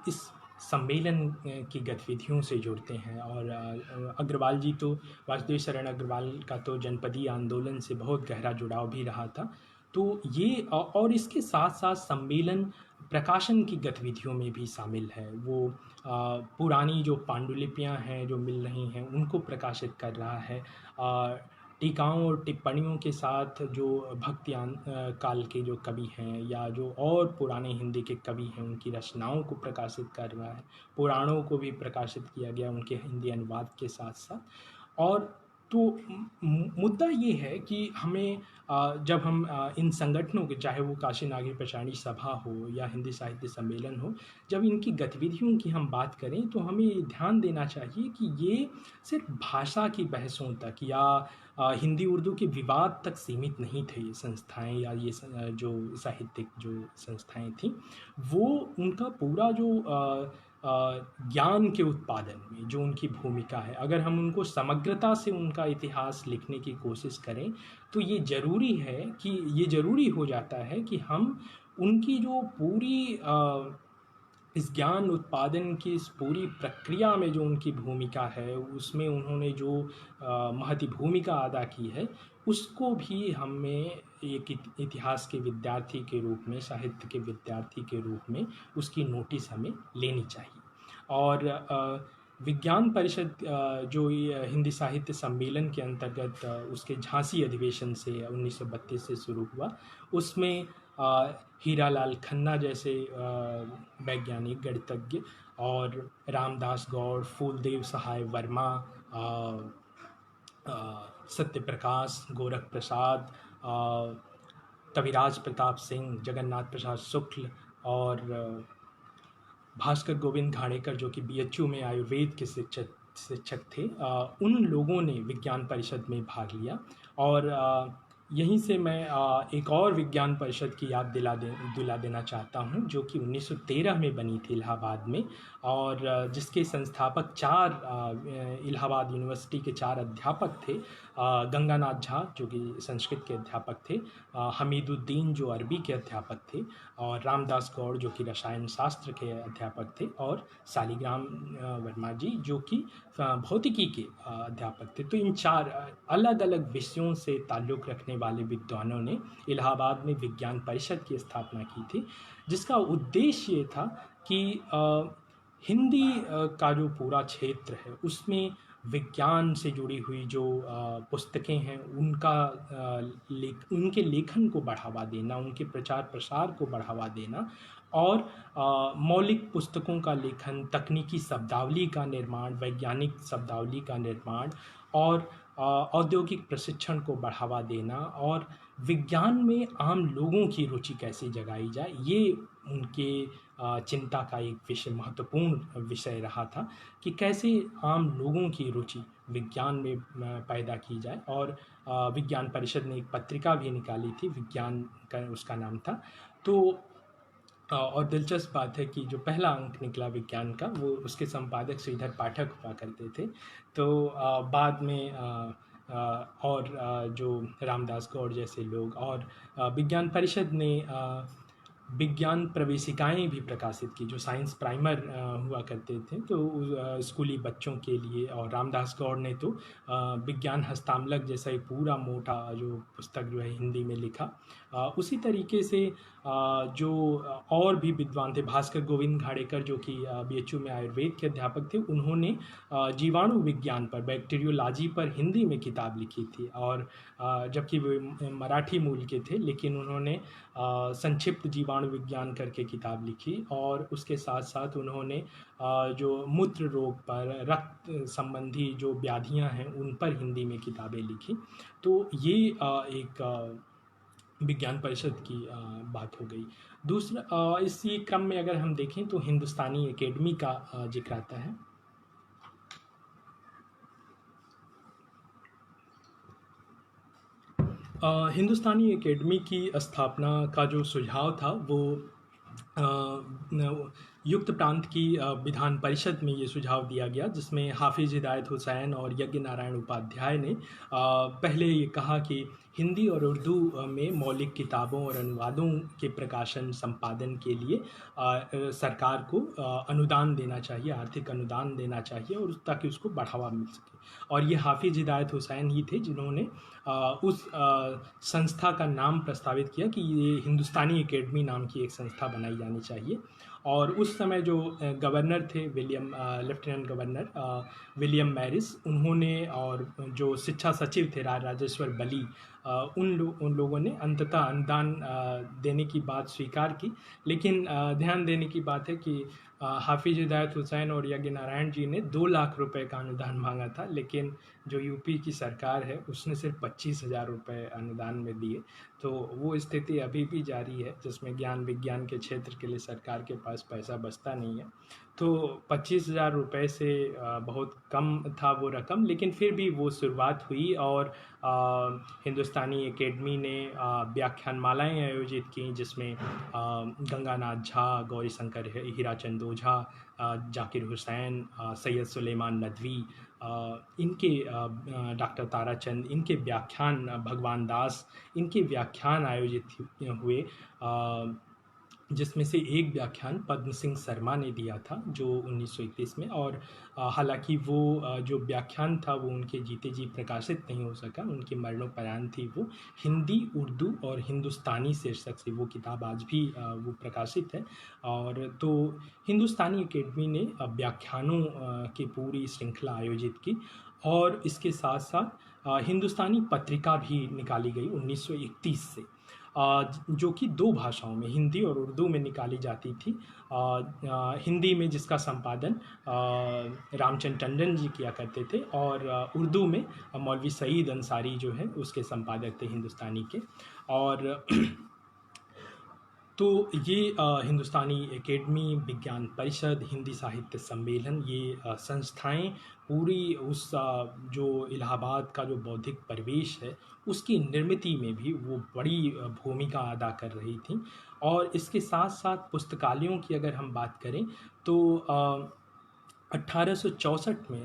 इस सम्मेलन की गतिविधियों से जुड़ते हैं। और अग्रवाल जी तो, वासुदेव शरण अग्रवाल का तो जनपदीय आंदोलन से बहुत गहरा जुड़ाव भी रहा था। तो ये और इसके साथ साथ सम्मेलन प्रकाशन की गतिविधियों में भी शामिल है। वो पुरानी जो पांडुलिपियां हैं जो मिल रही हैं उनको प्रकाशित कर रहा है, टीकाओं और टिप्पणियों के साथ जो भक्ति काल के जो कवि हैं या जो और पुराने हिंदी के कवि हैं उनकी रचनाओं को प्रकाशित कर रहा है, पुराणों को भी प्रकाशित किया गया उनके हिंदी अनुवाद के साथ साथ। और तो मुद्दा ये है कि हमें जब हम इन संगठनों के, चाहे वो काशी नागरी प्रचारणी सभा हो या हिंदी साहित्य सम्मेलन हो, जब इनकी गतिविधियों की हम बात करें तो हमें ये ध्यान देना चाहिए कि ये सिर्फ भाषा की बहसों तक या हिंदी उर्दू के विवाद तक सीमित नहीं थे। ये संस्थाएं या ये जो साहित्यिक जो संस्थाएं थीं, वो उनका पूरा जो ज्ञान के उत्पादन में जो उनकी भूमिका है, अगर हम उनको समग्रता से उनका इतिहास लिखने की कोशिश करें तो ये ज़रूरी है कि ये ज़रूरी हो जाता है कि हम उनकी जो पूरी इस ज्ञान उत्पादन की इस पूरी प्रक्रिया में जो उनकी भूमिका है, उसमें उन्होंने जो महती भूमिका अदा की है, उसको भी हमें एक इतिहास के विद्यार्थी के रूप में, साहित्य के विद्यार्थी के रूप में उसकी नोटिस हमें लेनी चाहिए। और विज्ञान परिषद जो ये हिंदी साहित्य सम्मेलन के अंतर्गत उसके झांसी अधिवेशन से 1932 से शुरू हुआ, उसमें हीरालाल खन्ना जैसे वैज्ञानिक, गणितज्ञ और रामदास गौड़, फूलदेव सहाय वर्मा, सत्यप्रकाश, गोरख प्रसाद, कविराज प्रताप सिंह, जगन्नाथ प्रसाद शुक्ल और भास्कर गोविंद घाणेकर जो कि बीएचयू में आयुर्वेद के शिक्षक थे, उन लोगों ने विज्ञान परिषद में भाग लिया। और यहीं से मैं एक और विज्ञान परिषद की याद दिला देना चाहता हूँ, जो कि 1913 में बनी थी इलाहाबाद में, और जिसके संस्थापक इलाहाबाद यूनिवर्सिटी के 4 अध्यापक थे। गंगानाथ झा, जो कि संस्कृत के अध्यापक थे, हमीदुद्दीन, जो अरबी के अध्यापक थे, और रामदास गौड़, जो कि रसायन शास्त्र के अध्यापक थे, और शालिग्राम वर्मा जी, जो कि भौतिकी के अध्यापक थे। तो इन 4 अलग-अलग विषयों से ताल्लुक़ रखने वाले विद्वानों ने इलाहाबाद में विज्ञान परिषद की स्थापना की थी, जिसका उद्देश्य ये था कि हिंदी का जो पूरा क्षेत्र है, उसमें विज्ञान से जुड़ी हुई जो पुस्तकें हैं, उनके लेखन को बढ़ावा देना, उनके प्रचार प्रसार को बढ़ावा देना, और मौलिक पुस्तकों का लेखन, तकनीकी शब्दावली का निर्माण, वैज्ञानिक शब्दावली का निर्माण, और औद्योगिक प्रशिक्षण को बढ़ावा देना, और विज्ञान में आम लोगों की रुचि कैसे जगाई जाए, ये उनके चिंता का एक महत्वपूर्ण विषय रहा था कि कैसे आम लोगों की रुचि विज्ञान में पैदा की जाए। और विज्ञान परिषद ने एक पत्रिका भी निकाली थी, विज्ञान का उसका नाम था। तो और दिलचस्प बात है कि जो पहला अंक निकला विज्ञान का, वो उसके संपादक श्रीधर पाठक हुआ करते थे। तो बाद में और जो रामदास गौड़ जैसे लोग, और विज्ञान परिषद ने विज्ञान प्रवेशिकाएं भी प्रकाशित की, जो साइंस प्राइमर हुआ करते थे, तो स्कूली बच्चों के लिए। और रामदास गौड़ ने तो विज्ञान हस्तामलक जैसा एक पूरा मोटा जो पुस्तक जो है हिंदी में लिखा। उसी तरीके से जो और भी विद्वान थे, भास्कर गोविंद घाड़ेकर, जो कि बीएचयू में आयुर्वेद के अध्यापक थे, उन्होंने जीवाणु विज्ञान पर, बैक्टीरियोलॉजी पर हिंदी में किताब लिखी थी। और जबकि वे मराठी मूल के थे, लेकिन उन्होंने संक्षिप्त जीवाणु विज्ञान करके किताब लिखी, और उसके साथ साथ उन्होंने जो मूत्र रोग पर, रक्त संबंधी जो व्याधियां हैं, उन पर हिंदी में किताबें लिखी। तो ये एक विज्ञान परिषद की बात हो गई। दूसरा, इसी क्रम में अगर हम देखें तो हिंदुस्तानी एकेडमी का जिक्र आता है। हिंदुस्तानी एकेडमी की स्थापना का जो सुझाव था, वो युक्त प्रांत की विधान परिषद में ये सुझाव दिया गया, जिसमें हाफिज़ हिदायत हुसैन और यज्ञ नारायण उपाध्याय ने पहले ये कहा कि हिंदी और उर्दू में मौलिक किताबों और अनुवादों के प्रकाशन संपादन के लिए सरकार को अनुदान देना चाहिए, आर्थिक अनुदान देना चाहिए, और ताकि उसको बढ़ावा मिल सके। और ये हाफिज़ हिदायत हुसैन ही थे जिन्होंने उस संस्था का नाम प्रस्तावित किया कि ये हिंदुस्तानी एकेडमी नाम की एक संस्था बनाई जानी चाहिए। और उस समय जो गवर्नर थे, लेफ्टिनेंट गवर्नर विलियम मैरिस, उन्होंने, और जो शिक्षा सचिव थे राजेश्वर बली, उन लोगों ने अंततः अनुदान देने की बात स्वीकार की। लेकिन ध्यान देने की बात है कि हाफिज़ हिदायत हुसैन और यज्ञ नारायण जी ने 2 लाख रुपए का अनुदान मांगा था, लेकिन जो यूपी की सरकार है, उसने सिर्फ 25,000 रुपये अनुदान में दिए। तो वो स्थिति अभी भी जारी है, जिसमें ज्ञान विज्ञान के क्षेत्र के लिए सरकार के पास पैसा बचता नहीं है। तो 25,000 रुपये से बहुत कम था वो रकम, लेकिन फिर भी वो शुरुआत हुई, और हिंदुस्तानी एकेडमी ने व्याख्यानमालाएं आयोजित की, जिसमें गंगानाथ झा, गौरीशंकर हीराचंद ओझा, जाकिर हुसैन, सैयद सुलेमान नदवी, इनके डॉक्टर ताराचंद, इनके व्याख्यान, भगवान दास, इनके व्याख्यान आयोजित हुए, जिसमें से एक व्याख्यान पद्म सिंह शर्मा ने दिया था, जो 1931 में। और हालांकि वो जो व्याख्यान था, वो उनके जीते जी प्रकाशित नहीं हो सका, उनके मरणोपरांत ही वो हिंदी, उर्दू और हिंदुस्तानी शीर्षक से वो किताब आज भी वो प्रकाशित है। और तो हिंदुस्तानी एकेडमी ने व्याख्यानों की पूरी श्रृंखला आयोजित की, और इसके साथ साथ हिंदुस्तानी पत्रिका भी निकाली गई 1931 से, जो कि 2 भाषाओं में, हिंदी और उर्दू में निकाली जाती थी। हिंदी में जिसका संपादन रामचंद्र टंडन जी किया करते थे, और उर्दू में मौलवी सईद अंसारी जो है, उसके संपादक थे हिंदुस्तानी के। और तो ये हिंदुस्तानी एकेडमी, विज्ञान परिषद, हिंदी साहित्य सम्मेलन, ये संस्थाएं पूरी उस जो इलाहाबाद का जो बौद्धिक परिवेश है उसकी निर्मिति में भी वो बड़ी भूमिका अदा कर रही थी। और इसके साथ साथ पुस्तकालयों की अगर हम बात करें तो 1864 में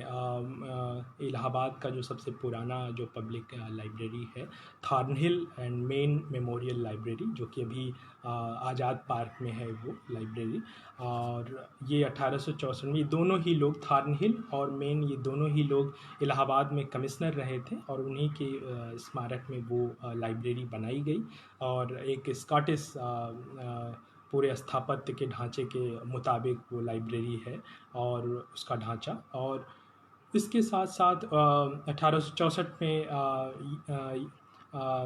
इलाहाबाद का जो सबसे पुराना जो पब्लिक लाइब्रेरी है, Thornhill and main memorial library, जो कि अभी आज़ाद पार्क में है वो लाइब्रेरी। और ये 1864 में ये दोनों ही लोग, थॉर्नहिल और मेन, ये दोनों ही लोग इलाहाबाद में कमिश्नर रहे थे और उन्हीं के स्मारक में वो लाइब्रेरी बनाई गई। और एक स्कॉटिश पूरे स्थापत्य के ढांचे के मुताबिक वो लाइब्रेरी है और उसका ढांचा। और इसके साथ साथ 1864 में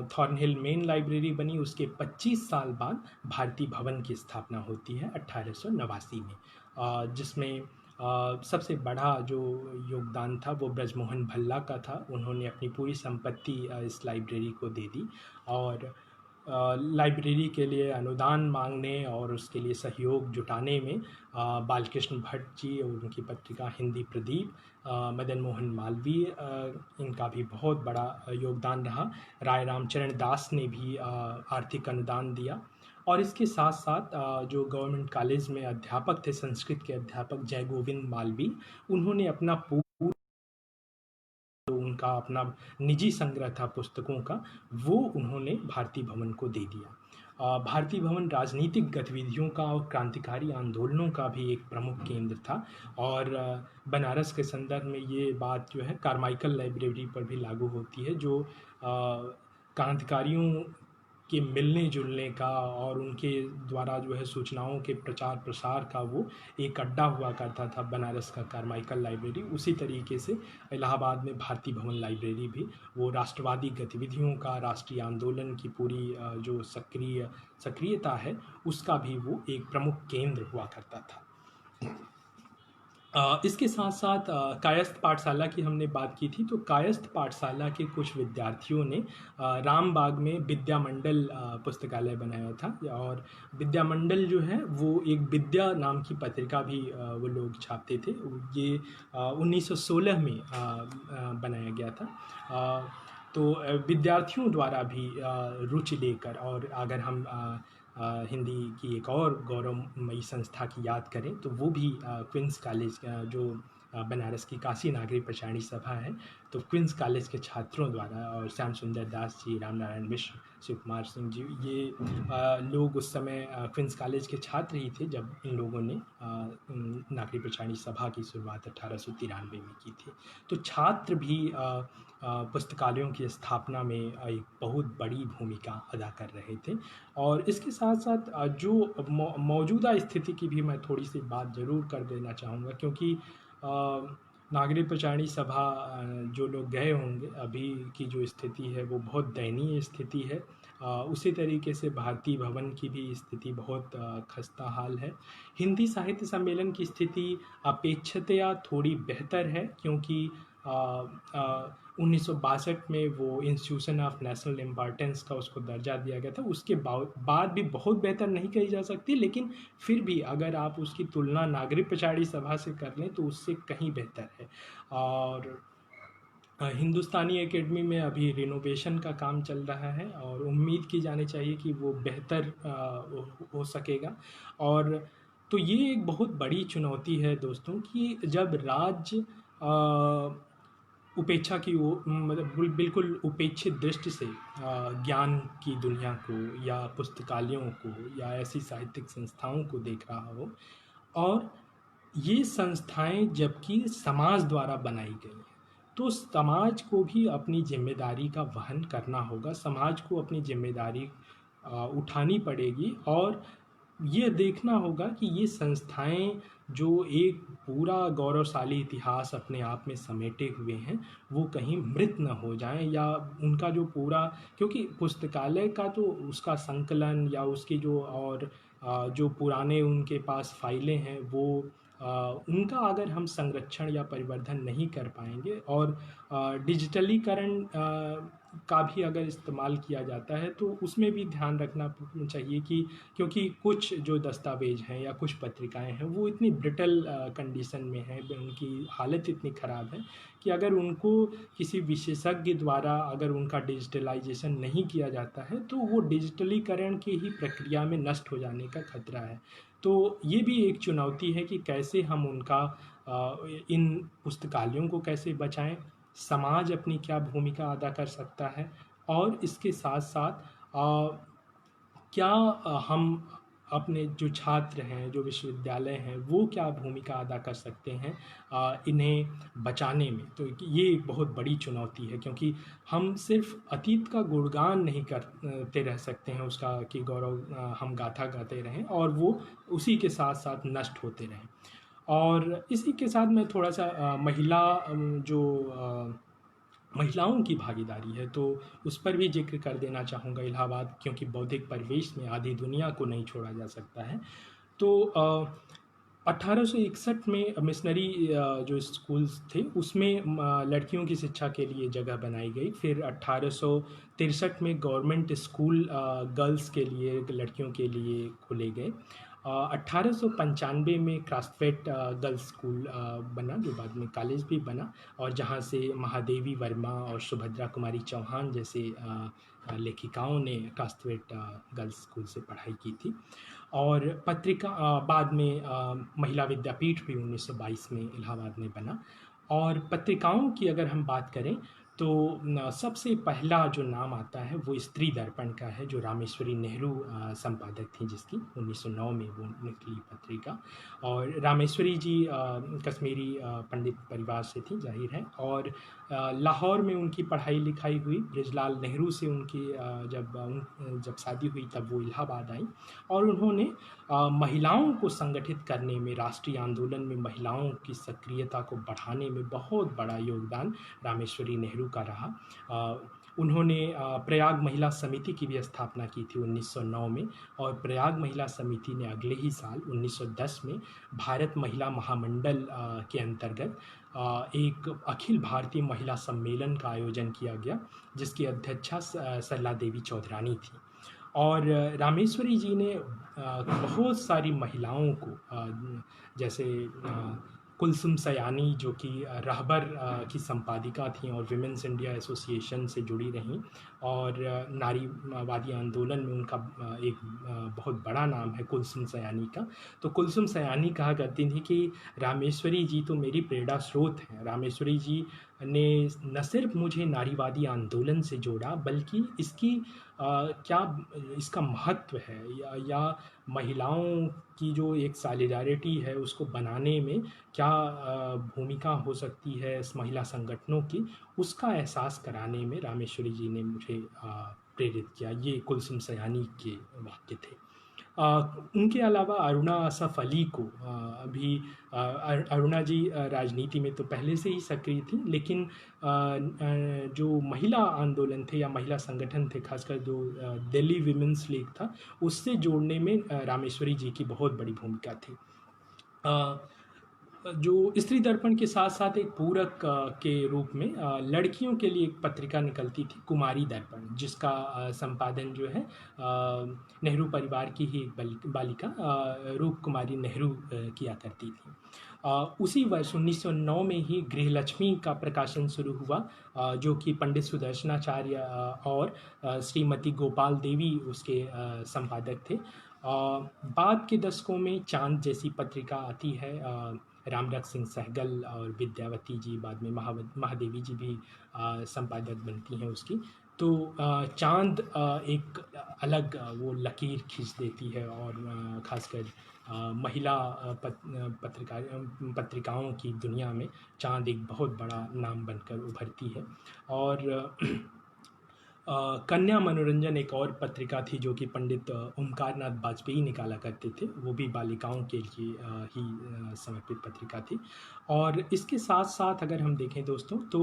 थॉर्नहिल मेन लाइब्रेरी बनी। उसके 25 साल बाद भारतीय भवन की स्थापना होती है 1889 में, जिसमें सबसे बड़ा जो योगदान था वो ब्रजमोहन भल्ला का था। उन्होंने अपनी पूरी संपत्ति इस लाइब्रेरी को दे दी। और लाइब्रेरी के लिए अनुदान मांगने और उसके लिए सहयोग जुटाने में बालकृष्ण भट्ट जी और उनकी पत्रिका हिंदी प्रदीप, मदन मोहन मालवीय, इनका भी बहुत बड़ा योगदान रहा। राय रामचरण दास ने भी आर्थिक अनुदान दिया। और इसके साथ साथ जो गवर्नमेंट कॉलेज में अध्यापक थे, संस्कृत के अध्यापक जय गोविंद मालवीय, उन्होंने अपना उनका अपना निजी संग्रह था पुस्तकों का, वो उन्होंने भारतीय भवन को दे दिया। भारतीय भवन राजनीतिक गतिविधियों का और क्रांतिकारी आंदोलनों का भी एक प्रमुख केंद्र था। और बनारस के संदर्भ में ये बात जो है कारमाइकल लाइब्रेरी पर भी लागू होती है, जो क्रांतिकारियों के मिलने जुलने का और उनके द्वारा जो है सूचनाओं के प्रचार प्रसार का वो एक अड्डा हुआ करता था, बनारस का कारमाइकल लाइब्रेरी। उसी तरीके से इलाहाबाद में भारतीय भवन लाइब्रेरी भी वो राष्ट्रवादी गतिविधियों का, राष्ट्रीय आंदोलन की पूरी जो सक्रियता है उसका भी वो एक प्रमुख केंद्र हुआ करता था। इसके साथ साथ कायस्थ पाठशाला की हमने बात की थी, तो कायस्थ पाठशाला के कुछ विद्यार्थियों ने रामबाग में विद्या मंडल पुस्तकालय बनाया था। और विद्या मंडल जो है वो एक विद्या नाम की पत्रिका भी वो लोग छापते थे। ये 1916 में बनाया गया था। तो विद्यार्थियों द्वारा भी रुचि लेकर, और अगर हम हिंदी की एक और गौरवमयी संस्था की याद करें तो वो भी क्वींस कॉलेज, जो बनारस की काशी नागरी प्रचारणी सभा है, तो क्वींस कॉलेज के छात्रों द्वारा, और श्याम सुंदर दास जी, राम नारायण मिश्र, शिव कुमार सिंह जी, ये लोग उस समय क्वींस कॉलेज के छात्र ही थे जब इन लोगों ने नागरी प्रचारणी सभा की शुरुआत 1893 में की थी। तो छात्र भी पुस्तकालयों की स्थापना में एक बहुत बड़ी भूमिका अदा कर रहे थे। और इसके साथ साथ जो मौजूदा स्थिति की भी मैं थोड़ी सी बात ज़रूर कर देना चाहूँगा, क्योंकि नागरी प्रचारणी सभा जो लोग गए होंगे, अभी की जो स्थिति है वो बहुत दयनीय स्थिति है। उसी तरीके से भारतीय भवन की भी स्थिति बहुत खस्ता हाल है। हिंदी साहित्य सम्मेलन की स्थिति अपेक्षतया थोड़ी बेहतर है, क्योंकि 1962 में वो इंस्टीट्यूशन ऑफ नेशनल इम्पॉर्टेंस का उसको दर्जा दिया गया था। उसके बाद भी बहुत बेहतर नहीं कही जा सकती, लेकिन फिर भी अगर आप उसकी तुलना नागरिक प्रचारणी सभा से कर लें तो उससे कहीं बेहतर है। और हिंदुस्तानी एकेडमी में अभी रिनोवेशन का काम चल रहा है और उम्मीद की जानी चाहिए कि वो बेहतर हो सकेगा। और तो ये एक बहुत बड़ी चुनौती है दोस्तों, कि जब राज्य उपेक्षा की वो मतलब बिल्कुल उपेक्षित दृष्टि से ज्ञान की दुनिया को या पुस्तकालयों को या ऐसी साहित्यिक संस्थाओं को देख रहा हो, और ये संस्थाएं जबकि समाज द्वारा बनाई गई हैं, तो समाज को भी अपनी जिम्मेदारी का वहन करना होगा। समाज को अपनी जिम्मेदारी उठानी पड़ेगी और ये देखना होगा कि ये संस्थाएं जो एक पूरा गौरवशाली इतिहास अपने आप में समेटे हुए हैं, वो कहीं मृत न हो जाएं, या उनका जो पूरा, क्योंकि पुस्तकालय का तो उसका संकलन या उसकी जो और जो पुराने उनके पास फाइलें हैं वो उनका अगर हम संरक्षण या परिवर्धन नहीं कर पाएंगे और डिजिटलीकरण का भी अगर इस्तेमाल किया जाता है तो उसमें भी ध्यान रखना चाहिए कि क्योंकि कुछ जो दस्तावेज़ हैं या कुछ पत्रिकाएं हैं वो इतनी ब्रिटल कंडीशन में हैं, उनकी हालत इतनी ख़राब है कि अगर उनको किसी विशेषज्ञ द्वारा अगर उनका डिजिटलाइजेशन नहीं किया जाता है तो वो डिजिटलीकरण की ही प्रक्रिया में नष्ट हो जाने का खतरा है। तो ये भी एक चुनौती है कि कैसे हम उनका इन पुस्तकालयों को कैसे बचाएं, समाज अपनी क्या भूमिका अदा कर सकता है, और इसके साथ साथ क्या हम अपने जो छात्र हैं, जो विश्वविद्यालय हैं, वो क्या भूमिका अदा कर सकते हैं इन्हें बचाने में। तो ये एक बहुत बड़ी चुनौती है क्योंकि हम सिर्फ अतीत का गुणगान नहीं करते रह सकते हैं उसका कि गौरव हम गाथा गाते रहें और वो उसी के साथ साथ नष्ट होते रहें। और इसी के साथ मैं थोड़ा सा महिलाओं की भागीदारी है तो उस पर भी जिक्र कर देना चाहूँगा। इलाहाबाद क्योंकि बौद्धिक परिवेश में आधी दुनिया को नहीं छोड़ा जा सकता है। तो 1861 में मिशनरी जो स्कूल्स थे उसमें लड़कियों की शिक्षा के लिए जगह बनाई गई। फिर 1863 में गवर्नमेंट स्कूल गर्ल्स के लिए, लड़कियों के लिए खोले गए। 1895 में क्राफ्टवेट गर्ल्स स्कूल बना जो बाद में कॉलेज भी बना, और जहाँ से महादेवी वर्मा और सुभद्रा कुमारी चौहान जैसे लेखिकाओं ने क्राफ्टवेट गर्ल्स स्कूल से पढ़ाई की थी। और पत्रिका बाद में महिला विद्यापीठ भी 1922 में इलाहाबाद में बना। और पत्रिकाओं की अगर हम बात करें तो सबसे पहला जो नाम आता है वो स्त्री दर्पण का है, जो रामेश्वरी नेहरू संपादक थी, जिसकी 1909 में वो निकली पत्रिका। और रामेश्वरी जी कश्मीरी पंडित परिवार से थी, जाहिर है, और लाहौर में उनकी पढ़ाई लिखाई हुई। बृजलाल नेहरू से उनकी जब शादी हुई तब वो इलाहाबाद आई, और उन्होंने महिलाओं को संगठित करने में, राष्ट्रीय आंदोलन में महिलाओं की सक्रियता को बढ़ाने में बहुत बड़ा योगदान रामेश्वरी नेहरू का रहा। उन्होंने प्रयाग महिला समिति की भी स्थापना की थी 1909 में, और प्रयाग महिला समिति ने अगले ही साल 1910 में भारत महिला महामंडल के अंतर्गत एक अखिल भारतीय महिला सम्मेलन का आयोजन किया गया, जिसकी अध्यक्षा सरला देवी चौधरानी थी। और रामेश्वरी जी ने बहुत सारी महिलाओं को जैसे कुलसुम सयानी जो कि रहबर की संपादिका थीं और विमेंस इंडिया एसोसिएशन से जुड़ी रहीं, और नारीवादी आंदोलन में उनका एक बहुत बड़ा नाम है कुलसुम सयानी का। तो कुलसुम सयानी कहा करती थी कि रामेश्वरी जी तो मेरी प्रेरणा स्रोत हैं। रामेश्वरी जी ने न सिर्फ मुझे नारीवादी आंदोलन से जोड़ा, बल्कि क्या इसका महत्व है या महिलाओं की जो एक सॉलिडारिटी है उसको बनाने में क्या भूमिका हो सकती है इस महिला संगठनों की, उसका एहसास कराने में रामेश्वरी जी ने मुझे प्रेरित किया। ये कुलसुम सयानी के वाक्य थे। उनके अलावा अरुणा असफ़ अली को भी अरुणा जी राजनीति में तो पहले से ही सक्रिय थी, लेकिन जो महिला आंदोलन थे या महिला संगठन थे, खासकर जो दिल्ली विमेंस लीग था, उससे जोड़ने में रामेश्वरी जी की बहुत बड़ी भूमिका थी। जो स्त्री दर्पण के साथ साथ एक पूरक के रूप में लड़कियों के लिए एक पत्रिका निकलती थी, कुमारी दर्पण, जिसका संपादन जो है नेहरू परिवार की ही एक बालिका रूप कुमारी नेहरू किया करती थी। उसी वर्ष 1909 में ही गृहलक्ष्मी का प्रकाशन शुरू हुआ, जो कि पंडित सुदर्शनाचार्य और श्रीमती गोपाल देवी उसके संपादक थे। बाद के दशकों में चांद जैसी पत्रिका आती है, रामरख सिंह सहगल और विद्यावती जी, बाद में महादेवी जी भी संपादक बनती हैं उसकी। तो चांद एक अलग वो लकीर खींच देती है, और ख़ासकर महिला पत्रिकाओं की दुनिया में चांद एक बहुत बड़ा नाम बनकर उभरती है। और कन्या मनोरंजन एक और पत्रिका थी जो कि पंडित ओमकारनाथ वाजपेयी निकाला करते थे, वो भी बालिकाओं के लिए ही समर्पित पत्रिका थी। और इसके साथ साथ अगर हम देखें दोस्तों तो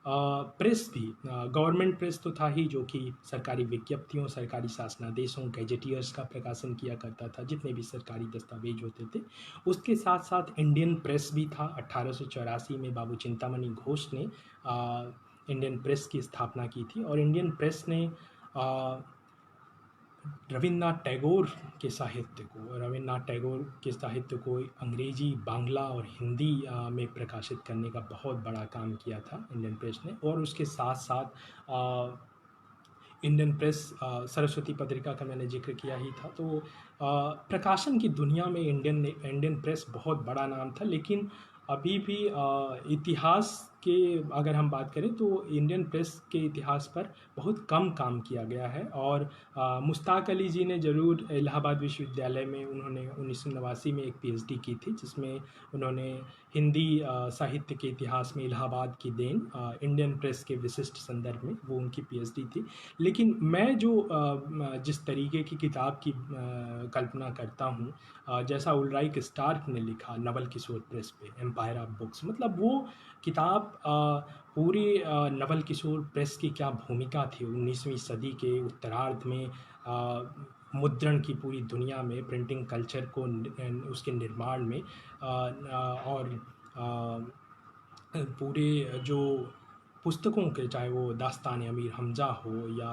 प्रेस भी, गवर्नमेंट प्रेस तो था ही, जो कि सरकारी विज्ञप्तियों, सरकारी शासनादेशों, गैजेटियर्स का प्रकाशन किया करता था, जितने भी सरकारी दस्तावेज होते थे। उसके साथ साथ इंडियन प्रेस भी था। 1884 में बाबू चिंतामणि घोष ने इंडियन प्रेस की स्थापना की थी। और इंडियन प्रेस ने रविन्द्रनाथ टैगोर के साहित्य को अंग्रेजी, बांग्ला और हिंदी में प्रकाशित करने का बहुत बड़ा काम किया था इंडियन प्रेस ने। और उसके साथ साथ इंडियन प्रेस, सरस्वती पत्रिका का मैंने जिक्र किया ही था। तो प्रकाशन की दुनिया में इंडियन प्रेस बहुत बड़ा नाम था। लेकिन अभी भी इतिहास के अगर हम बात करें तो इंडियन प्रेस के इतिहास पर बहुत कम काम किया गया है। और मुश्ताक अली जी ने ज़रूर इलाहाबाद विश्वविद्यालय में उन्होंने 1989 में एक पीएचडी की थी, जिसमें उन्होंने हिंदी साहित्य के इतिहास में इलाहाबाद की देन इंडियन प्रेस के विशिष्ट संदर्भ में वो उनकी पीएचडी थी। लेकिन मैं जो जिस तरीके की किताब की कल्पना करता हूँ, जैसा उलराइक स्टार्क ने लिखा नवल किशोर प्रेस पे एम्पायर ऑफ बुक्स, मतलब वो किताब पूरे नवल किशोर प्रेस की क्या भूमिका थी 19वीं सदी के उत्तरार्ध में मुद्रण की पूरी दुनिया में, प्रिंटिंग कल्चर को उसके निर्माण में और पूरे जो पुस्तकों के, चाहे वो दास्तान अमीर हमजा हो या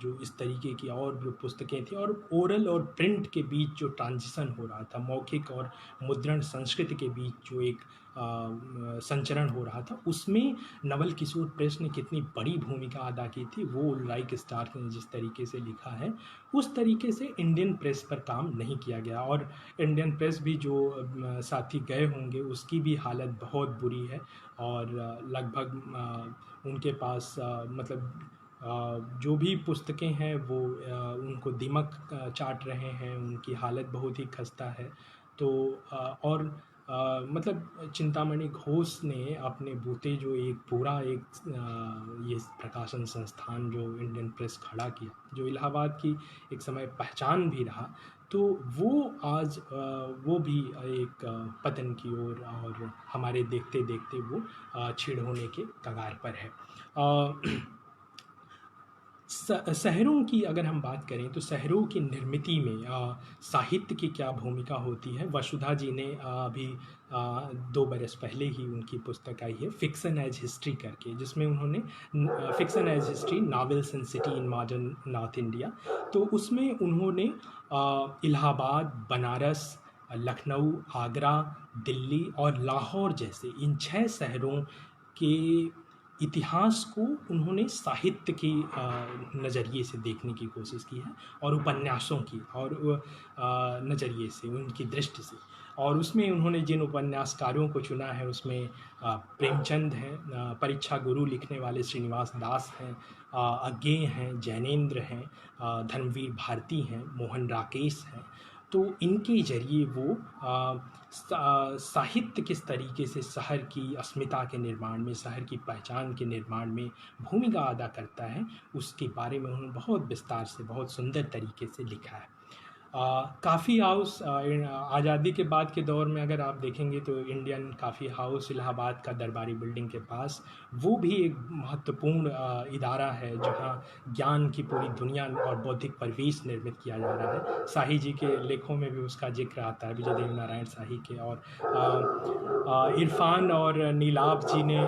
जो इस तरीके की और जो पुस्तकें थी, और ओरल और प्रिंट के बीच जो ट्रांजिशन हो रहा था, मौखिक और मुद्रण संस्कृति के बीच जो एक संचरण हो रहा था, उसमें नवल किशोर प्रेस ने कितनी बड़ी भूमिका अदा की थी, वो उलराइक स्टार्क ने जिस तरीके से लिखा है उस तरीके से इंडियन प्रेस पर काम नहीं किया गया। और इंडियन प्रेस भी जो साथी गए होंगे उसकी भी हालत बहुत बुरी है। और लगभग उनके पास मतलब जो भी पुस्तकें हैं वो उनको दीमक चाट रहे हैं, उनकी हालत बहुत ही खस्ता है। तो और मतलब चिंतामणि घोष ने अपने बूते जो एक पूरा ये प्रकाशन संस्थान जो इंडियन प्रेस खड़ा किया, जो इलाहाबाद की एक समय पहचान भी रहा, तो वो आज वो भी एक पतन की ओर और हमारे देखते देखते वो छीड़ होने के कगार पर है। शहरों की अगर हम बात करें तो शहरों की निर्मिति में साहित्य की क्या भूमिका होती है, वसुधा जी ने अभी 2 बरस पहले ही उनकी पुस्तक आई है फिक्सन एज हिस्ट्री करके, जिसमें उन्होंने fiction as history novels and city in modern north India, तो उसमें उन्होंने इलाहाबाद, बनारस, लखनऊ, आगरा, दिल्ली और लाहौर जैसे इन 6 शहरों के इतिहास को उन्होंने साहित्य के नज़रिए से देखने की कोशिश की है, और उपन्यासों की और नज़रिए से, उनकी दृष्टि से। और उसमें उन्होंने जिन उपन्यासकारों को चुना है उसमें प्रेमचंद हैं, परीक्षा गुरु लिखने वाले श्रीनिवास दास हैं, अज्ञेय हैं, जैनेंद्र हैं, धर्मवीर भारती हैं, मोहन राकेश हैं। तो इनके जरिए वो साहित्य किस तरीके से शहर की अस्मिता के निर्माण में, शहर की पहचान के निर्माण में भूमिका अदा करता है, उसके बारे में उन्होंने बहुत विस्तार से, बहुत सुंदर तरीके से लिखा है। काफ़ी हाउस आज़ादी के बाद के दौर में अगर आप देखेंगे तो इंडियन काफ़ी हाउस इलाहाबाद का दरबारी बिल्डिंग के पास, वो भी एक महत्वपूर्ण इदारा है जहाँ ज्ञान की पूरी दुनिया और बौद्धिक परिवेश निर्मित किया जा रहा है। शाही जी के लेखों में भी उसका जिक्र आता है, विजय देव नारायण शाही के। और इरफान और नीलाभ जी ने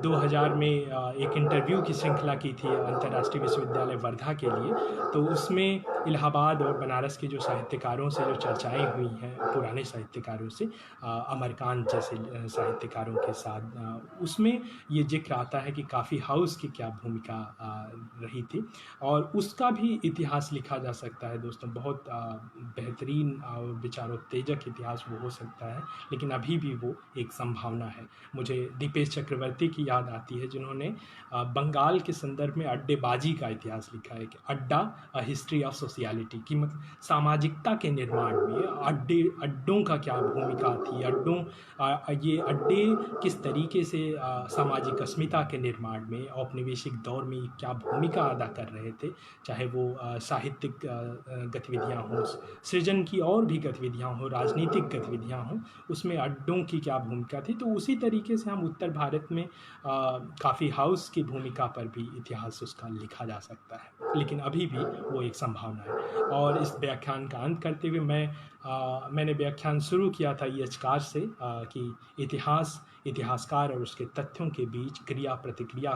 2000 में एक इंटरव्यू की श्रृंखला की थी अंतर्राष्ट्रीय विश्वविद्यालय वर्धा के लिए, तो उसमें इलाहाबाद और बनारस के जो साहित्यकारों से जो चर्चाएं हुई हैं, पुराने साहित्यकारों से, अमरकांत जैसे साहित्यकारों के साथ, उसमें ये जिक्र आता है कि काफ़ी हाउस की क्या भूमिका रही थी, और उसका भी इतिहास लिखा जा सकता है दोस्तों। बहुत बेहतरीन और विचारोत्तेजक इतिहास वो हो सकता है, लेकिन अभी भी वो एक संभावना है। मुझे दीपेश चक्रवर्ती की याद आती है, जिन्होंने बंगाल के संदर्भ में अड्डेबाजी का इतिहास लिखा है कि अड्डा अ हिस्ट्री ऑफ सोशियलिटी, की मतलब सामाजिकता के निर्माण में अड्डों का क्या भूमिका थी, ये अड्डे किस तरीके से सामाजिक अस्मिता के निर्माण में औपनिवेशिक दौर में क्या भूमिका अदा कर रहे थे, चाहे वो साहित्यिक गतिविधियाँ हों, सृजन की और भी गतिविधियाँ हों, राजनीतिक गतिविधियाँ हों, उसमें अड्डों की क्या भूमिका थी। तो उसी तरीके से हम उत्तर भारत में काफ़ी हाउस की भूमिका पर भी इतिहास उसका लिखा जा सकता है, लेकिन अभी भी वो एक संभावना है। और इस व्याख्यान का अंत करते हुए मैंने व्याख्यान शुरू किया था यचकार से कि इतिहास इतिहासकार और उसके तथ्यों के बीच क्रिया प्रतिक्रिया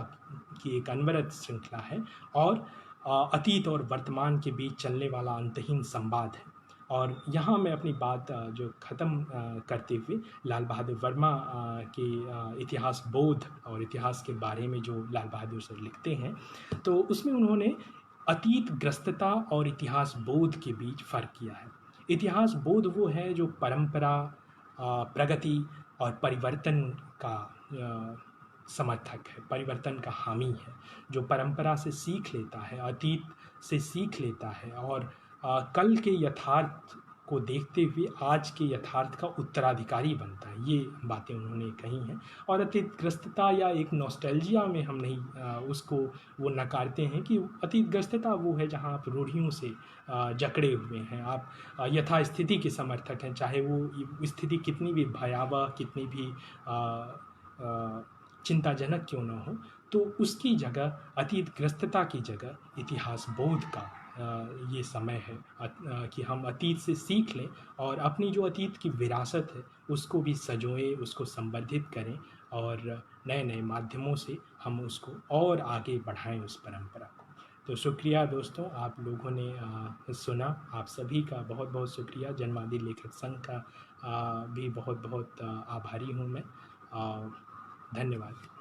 की एक अनवरत श्रृंखला है और अतीत और वर्तमान के बीच चलने वाला अंतहीन संवाद है। और यहाँ मैं अपनी बात जो ख़त्म करते हुए लाल बहादुर वर्मा के इतिहास बोध और इतिहास के बारे में जो लाल बहादुर सर लिखते हैं, तो उसमें उन्होंने अतीत ग्रस्तता और इतिहास बोध के बीच फ़र्क किया है। इतिहास बोध वो है जो परंपरा, प्रगति और परिवर्तन का समर्थक है, परिवर्तन का हामी है, जो परंपरा से सीख लेता है, अतीत से सीख लेता है और कल के यथार्थ को देखते हुए आज के यथार्थ का उत्तराधिकारी बनता है। ये बातें उन्होंने कही हैं। और अतीतग्रस्तता या एक नॉस्टैल्जिया में हम नहीं उसको वो नकारते हैं कि अतीतग्रस्तता वो है जहाँ आप रूढ़ियों से जकड़े हुए हैं, आप यथास्थिति के समर्थक हैं, चाहे वो स्थिति कितनी भी भयावह, कितनी भी चिंताजनक क्यों ना हो। तो उसकी जगह, अतीतग्रस्तता की जगह इतिहास बोध का ये समय है कि हम अतीत से सीख लें और अपनी जो अतीत की विरासत है उसको भी सँजोएं, उसको संवर्धित करें और नए नए माध्यमों से हम उसको और आगे बढ़ाएं उस परंपरा को। तो शुक्रिया दोस्तों, आप लोगों ने सुना। आप सभी का बहुत बहुत शुक्रिया। जनवादी लेखक संघ का भी बहुत बहुत आभारी हूँ मैं। धन्यवाद।